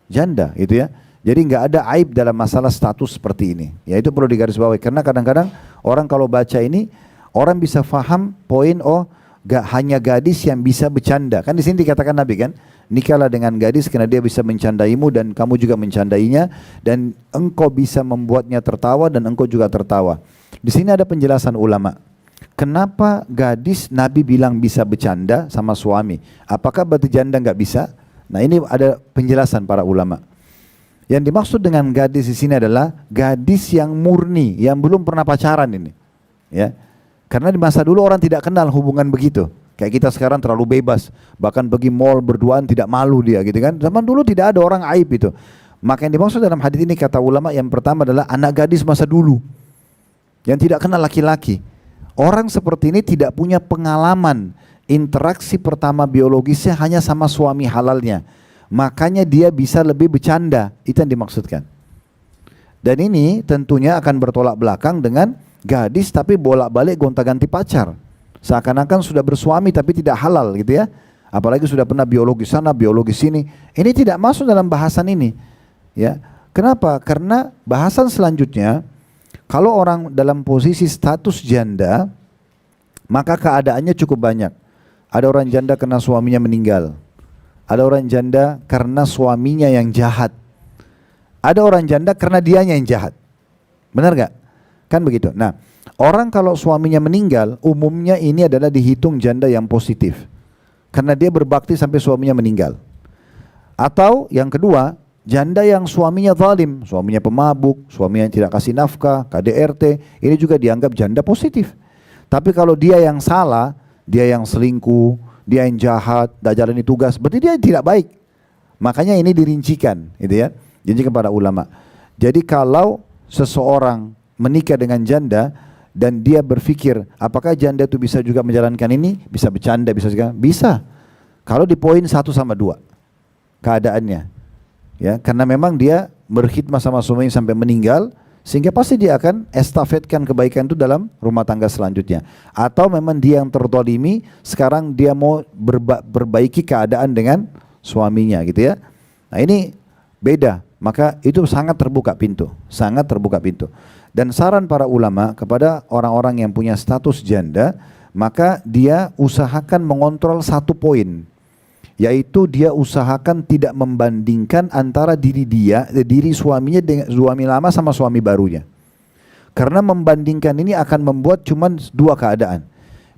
janda, gitu ya. Jadi nggak ada aib dalam masalah status seperti ini. Ya, itu perlu digarisbawahi karena kadang-kadang orang kalau baca ini orang bisa faham poin, oh gak hanya gadis yang bisa bercanda. Kan di sini dikatakan Nabi kan, nikahlah dengan gadis karena dia bisa mencandaimu dan kamu juga mencandainya dan engkau bisa membuatnya tertawa dan engkau juga tertawa. Di sini ada penjelasan ulama. Kenapa gadis Nabi bilang bisa bercanda sama suami? Apakah berarti janda nggak bisa? Nah ini ada penjelasan para ulama. Yang dimaksud dengan gadis di sini adalah gadis yang murni, yang belum pernah pacaran ini. Ya, karena di masa dulu orang tidak kenal hubungan begitu. Kayak kita sekarang terlalu bebas, bahkan pergi mall berduaan tidak malu dia gitu kan. Zaman dulu tidak ada orang aib itu. Maka yang dimaksud dalam hadis ini kata ulama yang pertama adalah anak gadis masa dulu yang tidak kenal laki-laki. Orang seperti ini tidak punya pengalaman interaksi pertama biologisnya hanya sama suami halalnya. Makanya dia bisa lebih bercanda, itu yang dimaksudkan. Dan ini tentunya akan bertolak belakang dengan gadis tapi bolak-balik gonta-ganti pacar. Seakan-akan sudah bersuami tapi tidak halal gitu ya. Apalagi sudah pernah biologi sana, biologi sini. Ini tidak masuk dalam bahasan ini. Ya. Kenapa? Karena bahasan selanjutnya, kalau orang dalam posisi status janda, maka keadaannya cukup banyak. Ada orang janda karena suaminya meninggal. Ada orang janda karena suaminya yang jahat. Ada orang janda karena dianya yang jahat. Benar gak? Kan begitu. Nah, orang kalau suaminya meninggal, umumnya ini adalah dihitung janda yang positif. Karena dia berbakti sampai suaminya meninggal. Atau yang kedua, janda yang suaminya zalim. Suaminya pemabuk, suaminya yang tidak kasih nafkah, KDRT. Ini juga dianggap janda positif. Tapi kalau dia yang salah, dia yang selingkuh, dia yang jahat, tidak jalani tugas, berarti dia tidak baik. Makanya ini dirincikan, gitu ya, dirincikan para ulama. Jadi kalau seseorang menikah dengan janda dan dia berpikir, apakah janda itu bisa juga menjalankan ini? Bisa bercanda, bisa juga, bisa. Kalau di poin 1/2 keadaannya, ya, karena memang dia berkhidmat sama suaminya sampai meninggal. Sehingga pasti dia akan estafetkan kebaikan itu dalam rumah tangga selanjutnya. Atau memang dia yang tertolimi, sekarang dia mau berbaiki keadaan dengan suaminya gitu ya. Nah ini beda, maka itu sangat terbuka pintu. Sangat terbuka pintu. Dan saran para ulama kepada orang-orang yang punya status janda, maka dia usahakan mengontrol satu poin. Yaitu dia usahakan tidak membandingkan antara diri suaminya dengan suami lama sama suami barunya. Karena membandingkan ini akan membuat cuman dua keadaan.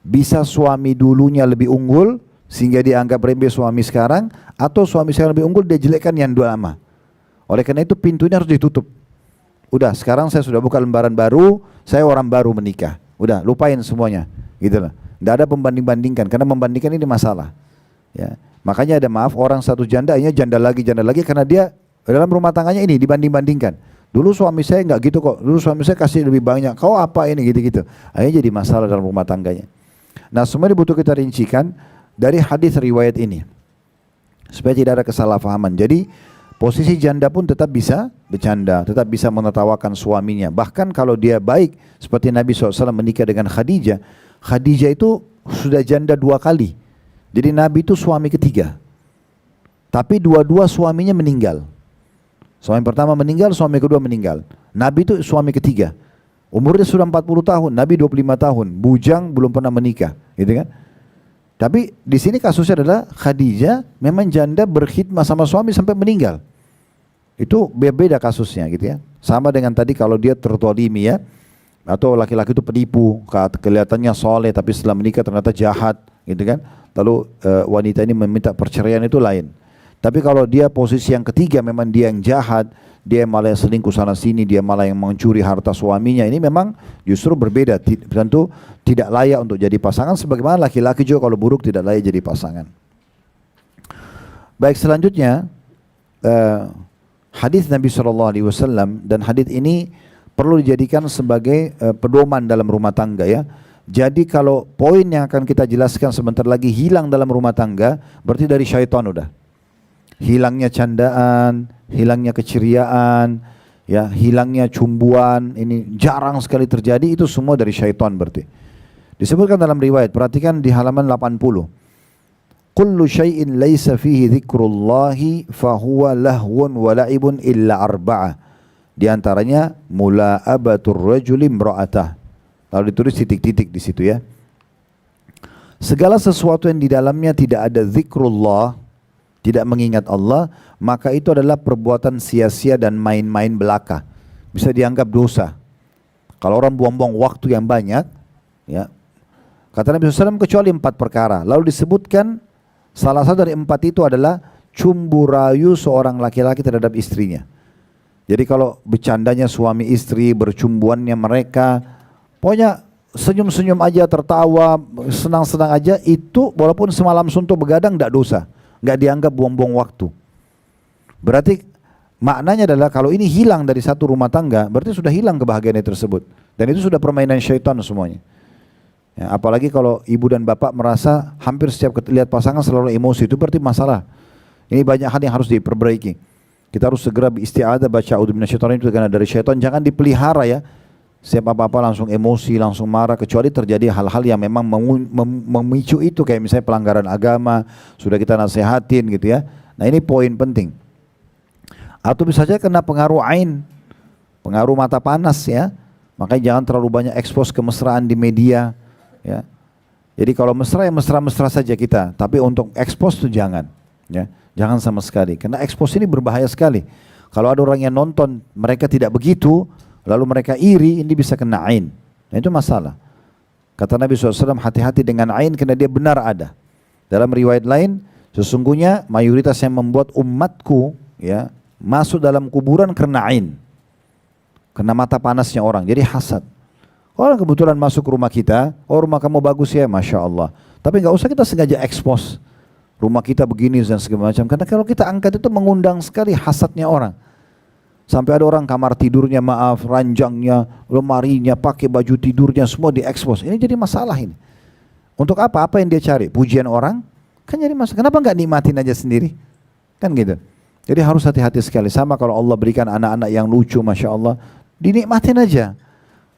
Bisa suami dulunya lebih unggul sehingga dianggap remeh suami sekarang, atau suami sekarang lebih unggul dia jelekkan yang dua lama. Oleh karena itu pintunya harus ditutup. Udah, sekarang saya sudah buka lembaran baru, saya orang baru menikah. Udah, lupain semuanya. Gitu lah. Tidak ada membanding-bandingkan, karena membandingkan ini masalah. Ya. Makanya ada maaf orang satu janda, akhirnya janda lagi karena dia dalam rumah tangganya ini dibanding-bandingkan. Dulu suami saya nggak gitu kok, dulu suami saya kasih lebih banyak, kau apa ini gitu-gitu. Akhirnya jadi masalah dalam rumah tangganya. Nah semua ini butuh kita rincikan dari hadis riwayat ini. Supaya tidak ada kesalahpahaman. Jadi posisi janda pun tetap bisa bercanda, tetap bisa menertawakan suaminya. Bahkan kalau dia baik, seperti Nabi SAW menikah dengan Khadijah. Khadijah itu sudah janda 2 kali. Jadi Nabi itu suami ketiga. Tapi dua-dua suaminya meninggal. Suami pertama meninggal, suami kedua meninggal. Nabi itu suami ketiga. Umurnya sudah 40 tahun, Nabi 25 tahun. Bujang belum pernah menikah, gitu kan? Tapi di sini kasusnya adalah Khadijah memang janda berkhidmat sama suami sampai meninggal. Itu berbeda kasusnya gitu ya. Sama dengan tadi kalau dia tertolimi ya. Atau laki-laki itu penipu, kelihatannya soleh tapi setelah menikah ternyata jahat, gitu kan? Lalu wanita ini meminta perceraian itu lain. Tapi kalau dia posisi yang ketiga memang dia yang jahat, dia malah yang selingkuh sana sini, dia malah yang mencuri harta suaminya, ini memang justru berbeda. Tentu tidak layak untuk jadi pasangan, sebagaimana laki-laki juga kalau buruk tidak layak jadi pasangan. Baik, selanjutnya hadis Nabi SAW, dan hadis ini perlu dijadikan sebagai pedoman dalam rumah tangga ya. Jadi kalau poin yang akan kita jelaskan sebentar lagi hilang dalam rumah tangga, berarti dari syaitan udah. Hilangnya candaan, hilangnya keceriaan, ya, hilangnya cumbuan, ini jarang sekali terjadi, itu semua dari syaitan berarti. Disebutkan dalam riwayat, perhatikan di halaman 80. Kullu syai'in laisa fihi dzikrullahi fahuwa lahwun wa la'ibun illa arba'ah. Di antaranya mula'abatur rajuli imra'atah. Lalu ditulis titik-titik di situ ya. Segala sesuatu yang di dalamnya tidak ada zikrullah, tidak mengingat Allah, maka itu adalah perbuatan sia-sia dan main-main belaka. Bisa dianggap dosa. Kalau orang buang-buang waktu yang banyak, ya. Kata Nabi SAW kecuali 4 perkara. Lalu disebutkan salah satu dari 4 itu adalah cumbu rayu seorang laki-laki terhadap istrinya. Jadi kalau bercandanya suami istri, bercumbuannya mereka, pokoknya senyum-senyum aja, tertawa, senang-senang aja, itu walaupun semalam suntuk begadang tidak dosa, nggak dianggap buang-buang waktu. Berarti maknanya adalah kalau ini hilang dari satu rumah tangga, berarti sudah hilang kebahagiaan tersebut, dan itu sudah permainan syaitan semuanya. Ya, apalagi kalau ibu dan bapak merasa hampir setiap lihat pasangan selalu emosi, itu berarti masalah. Ini banyak hal yang harus diperbaiki. Kita harus segera beristi'adzah, baca a'udzu minasyaitonir rajim karena dari syaitan, jangan dipelihara ya. Setiap apa-apa langsung emosi, langsung marah, kecuali terjadi hal-hal yang memang memicu itu, kayak misalnya pelanggaran agama, sudah kita nasihatin gitu ya. Nah ini poin penting. Atau bisa saja kena pengaruh ain, pengaruh mata panas ya. Makanya jangan terlalu banyak ekspos kemesraan di media ya. Jadi kalau mesra ya mesra-mesra saja kita, tapi untuk ekspos itu jangan ya. Jangan sama sekali, karena ekspos ini berbahaya sekali. Kalau ada orang yang nonton, mereka tidak begitu, lalu mereka iri, ini bisa kena ain. Nah itu masalah. Kata Nabi SAW, hati-hati dengan ain karena dia benar ada. Dalam riwayat lain, sesungguhnya mayoritas yang membuat umatku ya masuk dalam kuburan karena ain. Karena mata panasnya orang, jadi hasad. Orang kebetulan masuk ke rumah kita, oh rumah kamu bagus ya, Masya Allah. Tapi nggak usah kita sengaja ekspos. Rumah kita begini dan segala macam. Karena kalau kita angkat itu mengundang sekali hasadnya orang. Sampai ada orang kamar tidurnya maaf, ranjangnya, lemarinya, pakai baju tidurnya semua diekspos. Ini jadi masalah ini. Untuk apa? Apa yang dia cari? Pujian orang? Kan jadi masalah. Kenapa nggak nikmatin aja sendiri? Kan gitu. Jadi harus hati-hati sekali. Sama kalau Allah berikan anak-anak yang lucu, Masya Allah, dinikmatin aja.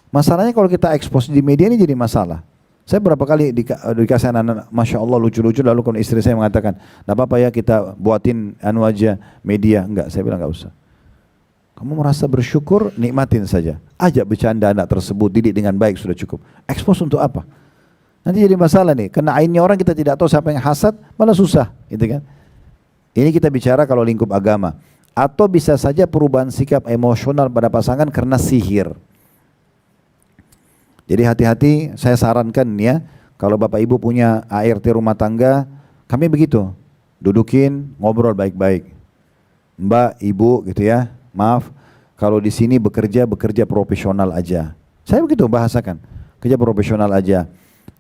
Masalahnya kalau kita ekspos di media ini jadi masalah. Saya berapa kali dikasih anak-anak, Masya Allah lucu-lucu, lalu kalau istri saya mengatakan, nggak apa-apa ya kita buatin anu aja media. Enggak, saya bilang nggak usah. Kamu merasa bersyukur, nikmatin saja. Ajak bercanda anak tersebut, didik dengan baik, sudah cukup. Ekspos untuk apa? Nanti jadi masalah nih, kena ainnya orang kita tidak tahu siapa yang hasad, malah susah, gitu kan? Ini kita bicara kalau lingkup agama. Atau bisa saja perubahan sikap emosional pada pasangan karena sihir. Jadi hati-hati, saya sarankan ya, kalau bapak ibu punya ART rumah tangga, kami begitu, dudukin, ngobrol baik-baik. Mbak, ibu gitu ya, maaf, kalau di sini bekerja profesional aja. Saya begitu bahasakan, kerja profesional aja.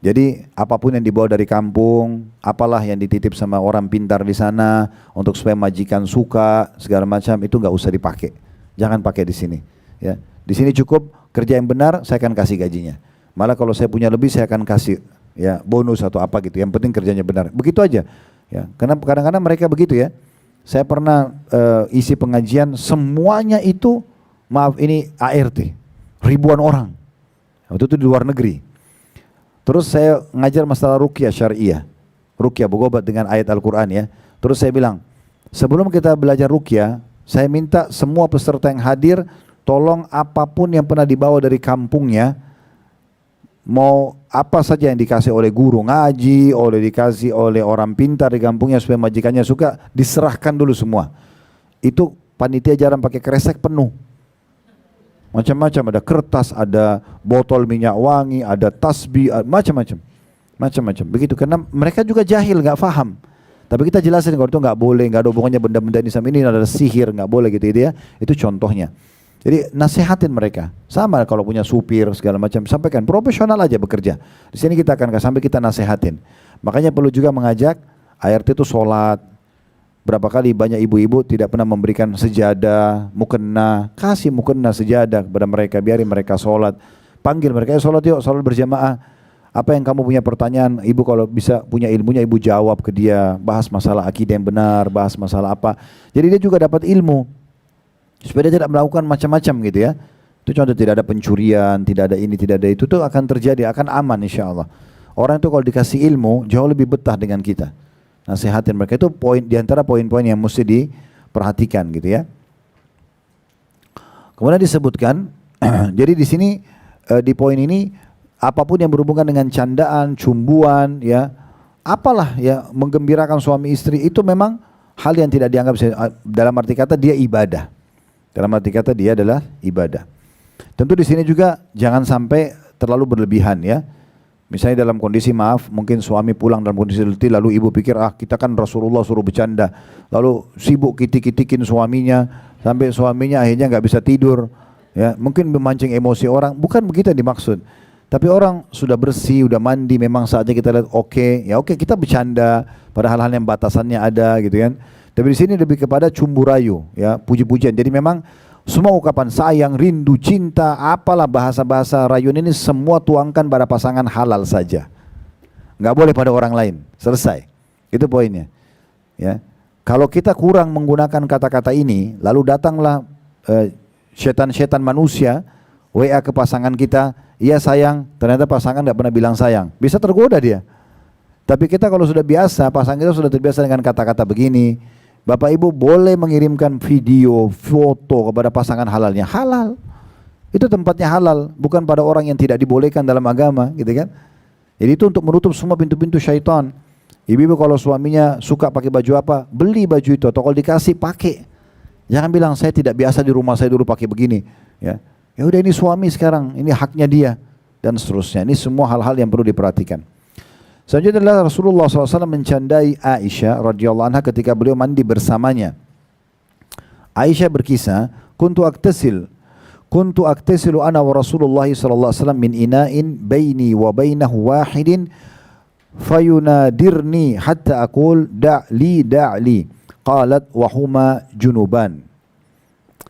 Jadi apapun yang dibawa dari kampung, apalah yang dititip sama orang pintar di sana, untuk supaya majikan suka, segala macam, itu nggak usah dipakai. Jangan pakai di sini. Ya. Di sini cukup kerja yang benar, saya akan kasih gajinya. Malah kalau saya punya lebih, saya akan kasih ya bonus atau apa gitu. Yang penting kerjanya benar. Begitu aja. Ya, karena kadang-kadang mereka begitu ya. Saya pernah isi pengajian, semuanya itu, maaf ini ART, ribuan orang. Waktu itu di luar negeri. Terus saya ngajar masalah ruqyah syariah. Ruqyah berobat dengan ayat Al-Quran ya. Terus saya bilang, sebelum kita belajar ruqyah, saya minta semua peserta yang hadir, tolong apapun yang pernah dibawa dari kampungnya, mau apa saja yang dikasih oleh guru ngaji, dikasih oleh orang pintar di kampungnya supaya majikannya suka, diserahkan dulu semua. Itu panitia jarang pakai kresek penuh. Macam-macam, ada kertas, ada botol minyak wangi, ada tasbih, macam-macam. Macam-macam. Begitu, karena mereka juga jahil, nggak paham. Tapi kita jelasin kalau itu nggak boleh, nggak ada hubungannya benda-benda ini sama ini adalah sihir, nggak boleh gitu ya. Itu contohnya. Jadi nasihatin mereka. Sama kalau punya supir segala macam, sampaikan profesional aja bekerja. Di sini kita akan sampai kita nasihatin. Makanya perlu juga mengajak ART itu sholat. Berapa kali banyak ibu-ibu tidak pernah memberikan sejadah, mukena, kasih mukena sejadah kepada mereka, biarin mereka sholat. Panggil mereka, sholat yuk, sholat berjamaah. Apa yang kamu punya pertanyaan, ibu kalau bisa punya ilmunya ibu jawab ke dia, bahas masalah akidah yang benar, bahas masalah apa. Jadi dia juga dapat ilmu. Supaya dia tidak melakukan macam-macam gitu ya. Itu contoh, tidak ada pencurian, tidak ada ini, tidak ada itu, tuh akan terjadi, akan aman insya Allah. Orang itu kalau dikasih ilmu jauh lebih betah dengan kita. Nasihatin mereka, itu poin diantara poin-poin yang mesti diperhatikan gitu ya. Kemudian disebutkan, jadi di sini di poin ini apapun yang berhubungan dengan candaan, cumbuan, ya, apalah ya menggembirakan suami istri itu memang hal yang tidak dianggap, dalam arti kata dia ibadah. Dalam arti kata dia adalah ibadah. Tentu di sini juga jangan sampai terlalu berlebihan ya. Misalnya dalam kondisi maaf, mungkin suami pulang dalam kondisi letih, lalu ibu pikir, kita kan Rasulullah suruh bercanda. Lalu sibuk kitik-kitikin suaminya, sampai suaminya akhirnya nggak bisa tidur. Ya, mungkin memancing emosi orang. Bukan begitu yang dimaksud. Tapi orang sudah bersih, sudah mandi, memang saatnya kita lihat oke, kita bercanda pada hal-hal yang batasannya ada gitu kan. Tapi di sini lebih kepada cumbu rayu, ya, puji-pujian. Jadi memang semua ungkapan sayang, rindu, cinta, apalah bahasa-bahasa rayuan ini semua tuangkan pada pasangan halal saja. Nggak boleh pada orang lain. Selesai. Itu poinnya. Ya. Kalau kita kurang menggunakan kata-kata ini, lalu datanglah setan-setan manusia WA ke pasangan kita, iya sayang, ternyata pasangan nggak pernah bilang sayang. Bisa tergoda dia. Tapi kita kalau sudah biasa, pasangan kita sudah terbiasa dengan kata-kata begini. Bapak Ibu boleh mengirimkan video, foto kepada pasangan halalnya. Halal. Itu tempatnya halal, bukan pada orang yang tidak dibolehkan dalam agama, gitu kan? Jadi itu untuk menutup semua pintu-pintu syaitan. Ibu-ibu kalau suaminya suka pakai baju apa, beli baju itu, atau kalau dikasih pakai. Jangan bilang saya tidak biasa di rumah saya dulu pakai begini, ya. Ya udah ini suami sekarang, ini haknya dia, dan seterusnya. Ini semua hal-hal yang perlu diperhatikan. Selanjutnya adalah Rasulullah SAW mencandai Aisyah radhiyallahu anha ketika beliau mandi bersamanya. Aisyah berkisah, kuntu aktasilu ana wa Rasulullah sallallahu alaihi wasallam min ina'in baini wa bainahu wahidin fayunadirni hatta aqul da'li qalat wa huma junuban.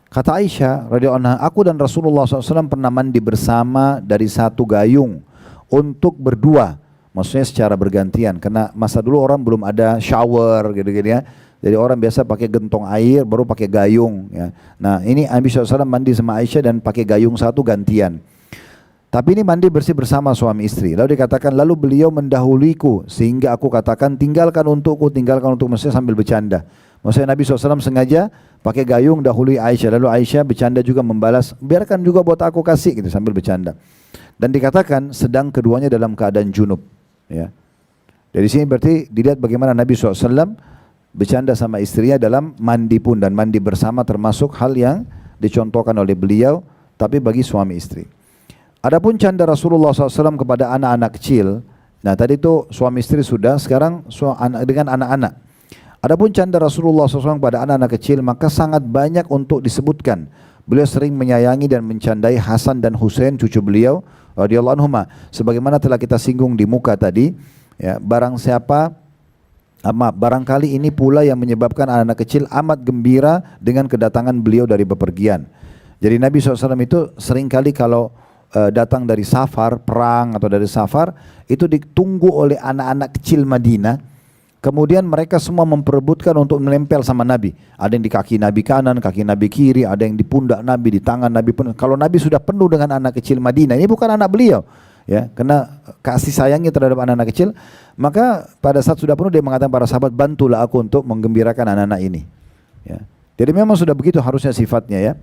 Kata Aisyah radhiyallahu anha, aku dan Rasulullah SAW pernah mandi bersama dari satu gayung untuk berdua. Maksudnya secara bergantian, karena masa dulu orang belum ada shower gitu-gitu ya. Jadi orang biasa pakai gentong air, baru pakai gayung ya. Nah ini Nabi SAW mandi sama Aisyah dan pakai gayung satu gantian. Tapi ini mandi bersih bersama suami istri. Lalu dikatakan, lalu beliau mendahuliku sehingga aku katakan tinggalkan untukku, maksudnya sambil bercanda. Maksudnya Nabi SAW sengaja pakai gayung dahului Aisyah. Lalu Aisyah bercanda juga membalas, biarkan juga buat aku kasih gitu sambil bercanda. Dan dikatakan sedang keduanya dalam keadaan junub. Ya. Dari sini berarti dilihat bagaimana Nabi SAW bercanda sama istrinya dalam mandi pun, dan mandi bersama termasuk hal yang dicontohkan oleh beliau, tapi bagi suami istri. Adapun canda Rasulullah SAW kepada anak-anak kecil, nah tadi itu suami istri sudah, sekarang dengan anak-anak. Adapun canda Rasulullah SAW kepada anak-anak kecil, maka sangat banyak untuk disebutkan. Beliau sering menyayangi dan mencandai Hasan dan Husain cucu beliau radhiyallahu anhuma, sebagaimana telah kita singgung di muka tadi, ya, barangkali ini pula yang menyebabkan anak-anak kecil amat gembira dengan kedatangan beliau dari bepergian. Jadi Nabi SAW itu seringkali kalau datang dari safar, perang atau dari safar, itu ditunggu oleh anak-anak kecil Madinah. Kemudian mereka semua memperebutkan untuk menempel sama Nabi. Ada yang di kaki Nabi kanan, kaki Nabi kiri, ada yang di pundak Nabi, di tangan Nabi pun. Kalau Nabi sudah penuh dengan anak kecil Madinah, ini bukan anak beliau, ya, karena kasih sayangnya terhadap anak-anak kecil, maka pada saat sudah penuh dia mengatakan para sahabat, bantulah aku untuk menggembirakan anak-anak ini. Ya. Jadi memang sudah begitu harusnya sifatnya, ya.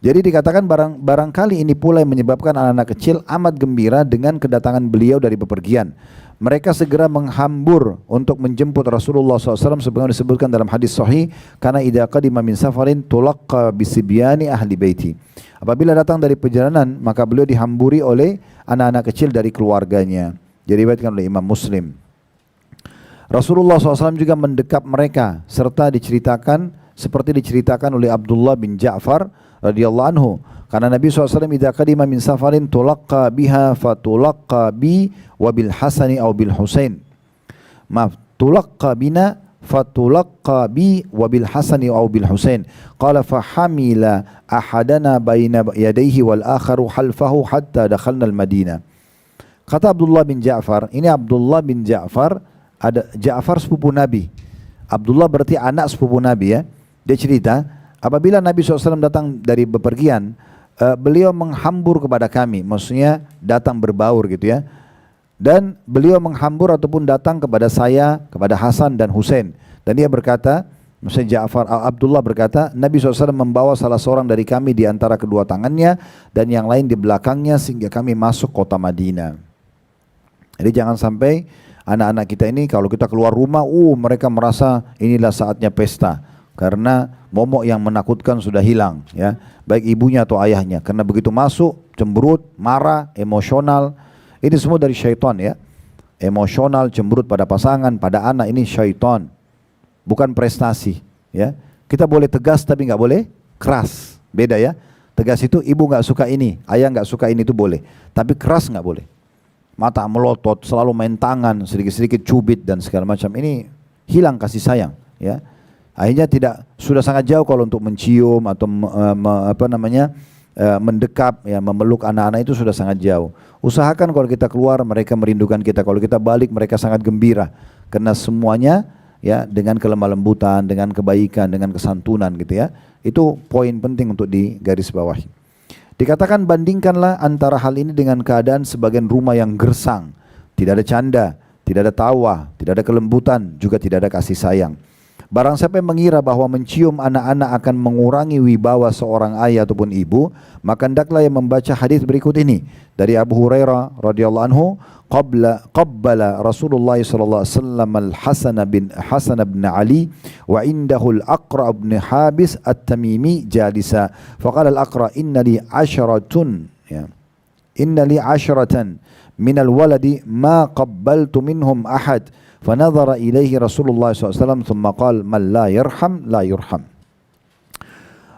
Jadi dikatakan barangkali ini pula yang menyebabkan anak-anak kecil amat gembira dengan kedatangan beliau dari bepergian. Mereka segera menghambur untuk menjemput Rasulullah SAW sebagaimana disebutkan dalam hadis sahih, karena idza qadima min safarin tulaqqa bisibyani ahli baiti. Apabila datang dari perjalanan, maka beliau dihamburi oleh anak-anak kecil dari keluarganya. Diriwayatkan oleh Imam Muslim. Rasulullah SAW juga mendekap mereka serta diceritakan seperti diceritakan oleh Abdullah bin Ja'far radhiyallahu anhu, karena Nabi SAW idza qadima min safarin tulaqqa biha fatulaqqa bi wa bil Hasani aw bil Husain. Maaf, tulaqqa bina fatulaqqa bi wa bil Hasani aw bil Husain. Qala fa hamila ahadana baina yadayhi wal akharu halfahu hatta dakhalna al Madinah. Kata Abdullah bin Ja'far, ini Abdullah bin Ja'far, ada Ja'far sepupu Nabi. Abdullah berarti anak sepupu Nabi, ya. Dia cerita, apabila Nabi SAW datang dari bepergian, beliau menghambur kepada kami, maksudnya datang berbaur gitu ya. Dan beliau menghambur ataupun datang kepada saya, kepada Hasan dan Husain. Dan dia berkata, maksudnya Abdullah berkata, Nabi SAW membawa salah seorang dari kami di antara kedua tangannya dan yang lain di belakangnya sehingga kami masuk kota Madinah. Jadi jangan sampai anak-anak kita ini kalau kita keluar rumah, mereka merasa inilah saatnya pesta. Karena momok yang menakutkan sudah hilang, ya, baik ibunya atau ayahnya. Karena begitu masuk, cemberut, marah, emosional, Ini semua dari syaitan ya. Emosional, cemberut pada pasangan, pada anak, ini syaitan. Bukan prestasi ya. Kita boleh tegas tapi nggak boleh keras. Beda ya. Tegas itu ibu nggak suka ini, ayah nggak suka ini itu boleh. Tapi keras nggak boleh. Mata melotot, selalu main tangan, sedikit-sedikit cubit dan segala macam. Ini hilang kasih sayang ya. Akhirnya sudah sangat jauh kalau untuk mencium atau mendekap ya, memeluk anak-anak itu sudah sangat jauh. Usahakan kalau kita keluar mereka merindukan kita, kalau kita balik mereka sangat gembira karena semuanya ya dengan kelemah lembutan, dengan kebaikan, dengan kesantunan gitu ya. Itu poin penting untuk digarisbawahi. Dikatakan bandingkanlah antara hal ini dengan keadaan sebagian rumah yang gersang, tidak ada canda, tidak ada tawa, tidak ada kelembutan, juga tidak ada kasih sayang. Barang siapa yang mengira bahwa mencium anak-anak akan mengurangi wibawa seorang ayah ataupun ibu, maka hendaklah yang membaca hadis berikut ini dari Abu Hurairah radhiyallahu anhu, qabbala Rasulullah sallallahu alaihi wasallam Hasan bin Ali wa indahu al-Aqra bin Habis at-Tamimi jalisa. Faqala al-Aqra inna li 'asharatun ya. Inna li 'asharatan min al-waladi ma qabbaltu minhum ahad. فنظر إليه رسول الله صلى الله عليه وسلم ثم قال من لا يرحم لا يرحم.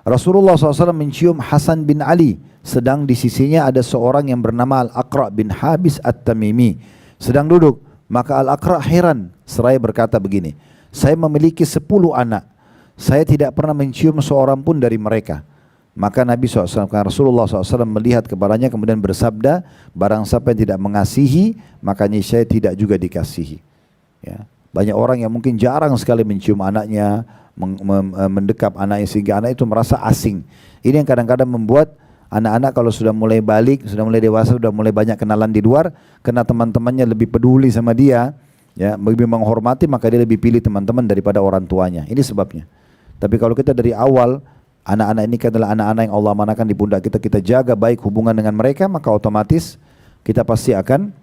Rasulullah SAW mencium Hasan bin Ali, sedang di sisinya ada seorang yang bernama Al-Aqra bin Habis At-Tamimi sedang duduk. Maka Al-Aqra heran seraya berkata begini, saya memiliki 10 anak, saya tidak pernah mencium seorang pun dari mereka. Maka Nabi SAW, Rasulullah SAW melihat kepadanya kemudian bersabda, barang siapa yang tidak mengasihi makanya saya tidak juga dikasihi. Ya, banyak orang yang mungkin jarang sekali mencium anaknya, mendekap anaknya sehingga anak itu merasa asing. Ini yang kadang-kadang membuat anak-anak kalau sudah mulai balik, sudah mulai dewasa, sudah mulai banyak kenalan di luar, karena teman-temannya lebih peduli sama dia, ya, lebih menghormati, maka dia lebih pilih teman-teman daripada orang tuanya. Ini sebabnya. Tapi kalau kita dari awal, anak-anak ini adalah anak-anak yang Allah amanahkan di pundak kita, kita jaga baik hubungan dengan mereka, maka otomatis kita pasti akan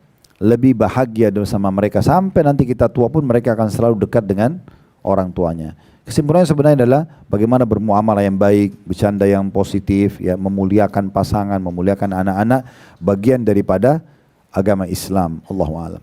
lebih bahagia bersama mereka. Sampai nanti kita tua pun mereka akan selalu dekat dengan orang tuanya. Kesimpulannya sebenarnya adalah bagaimana bermuamalah yang baik, bercanda yang positif, ya, memuliakan pasangan, memuliakan anak-anak, bagian daripada agama Islam. Allahu a'lam.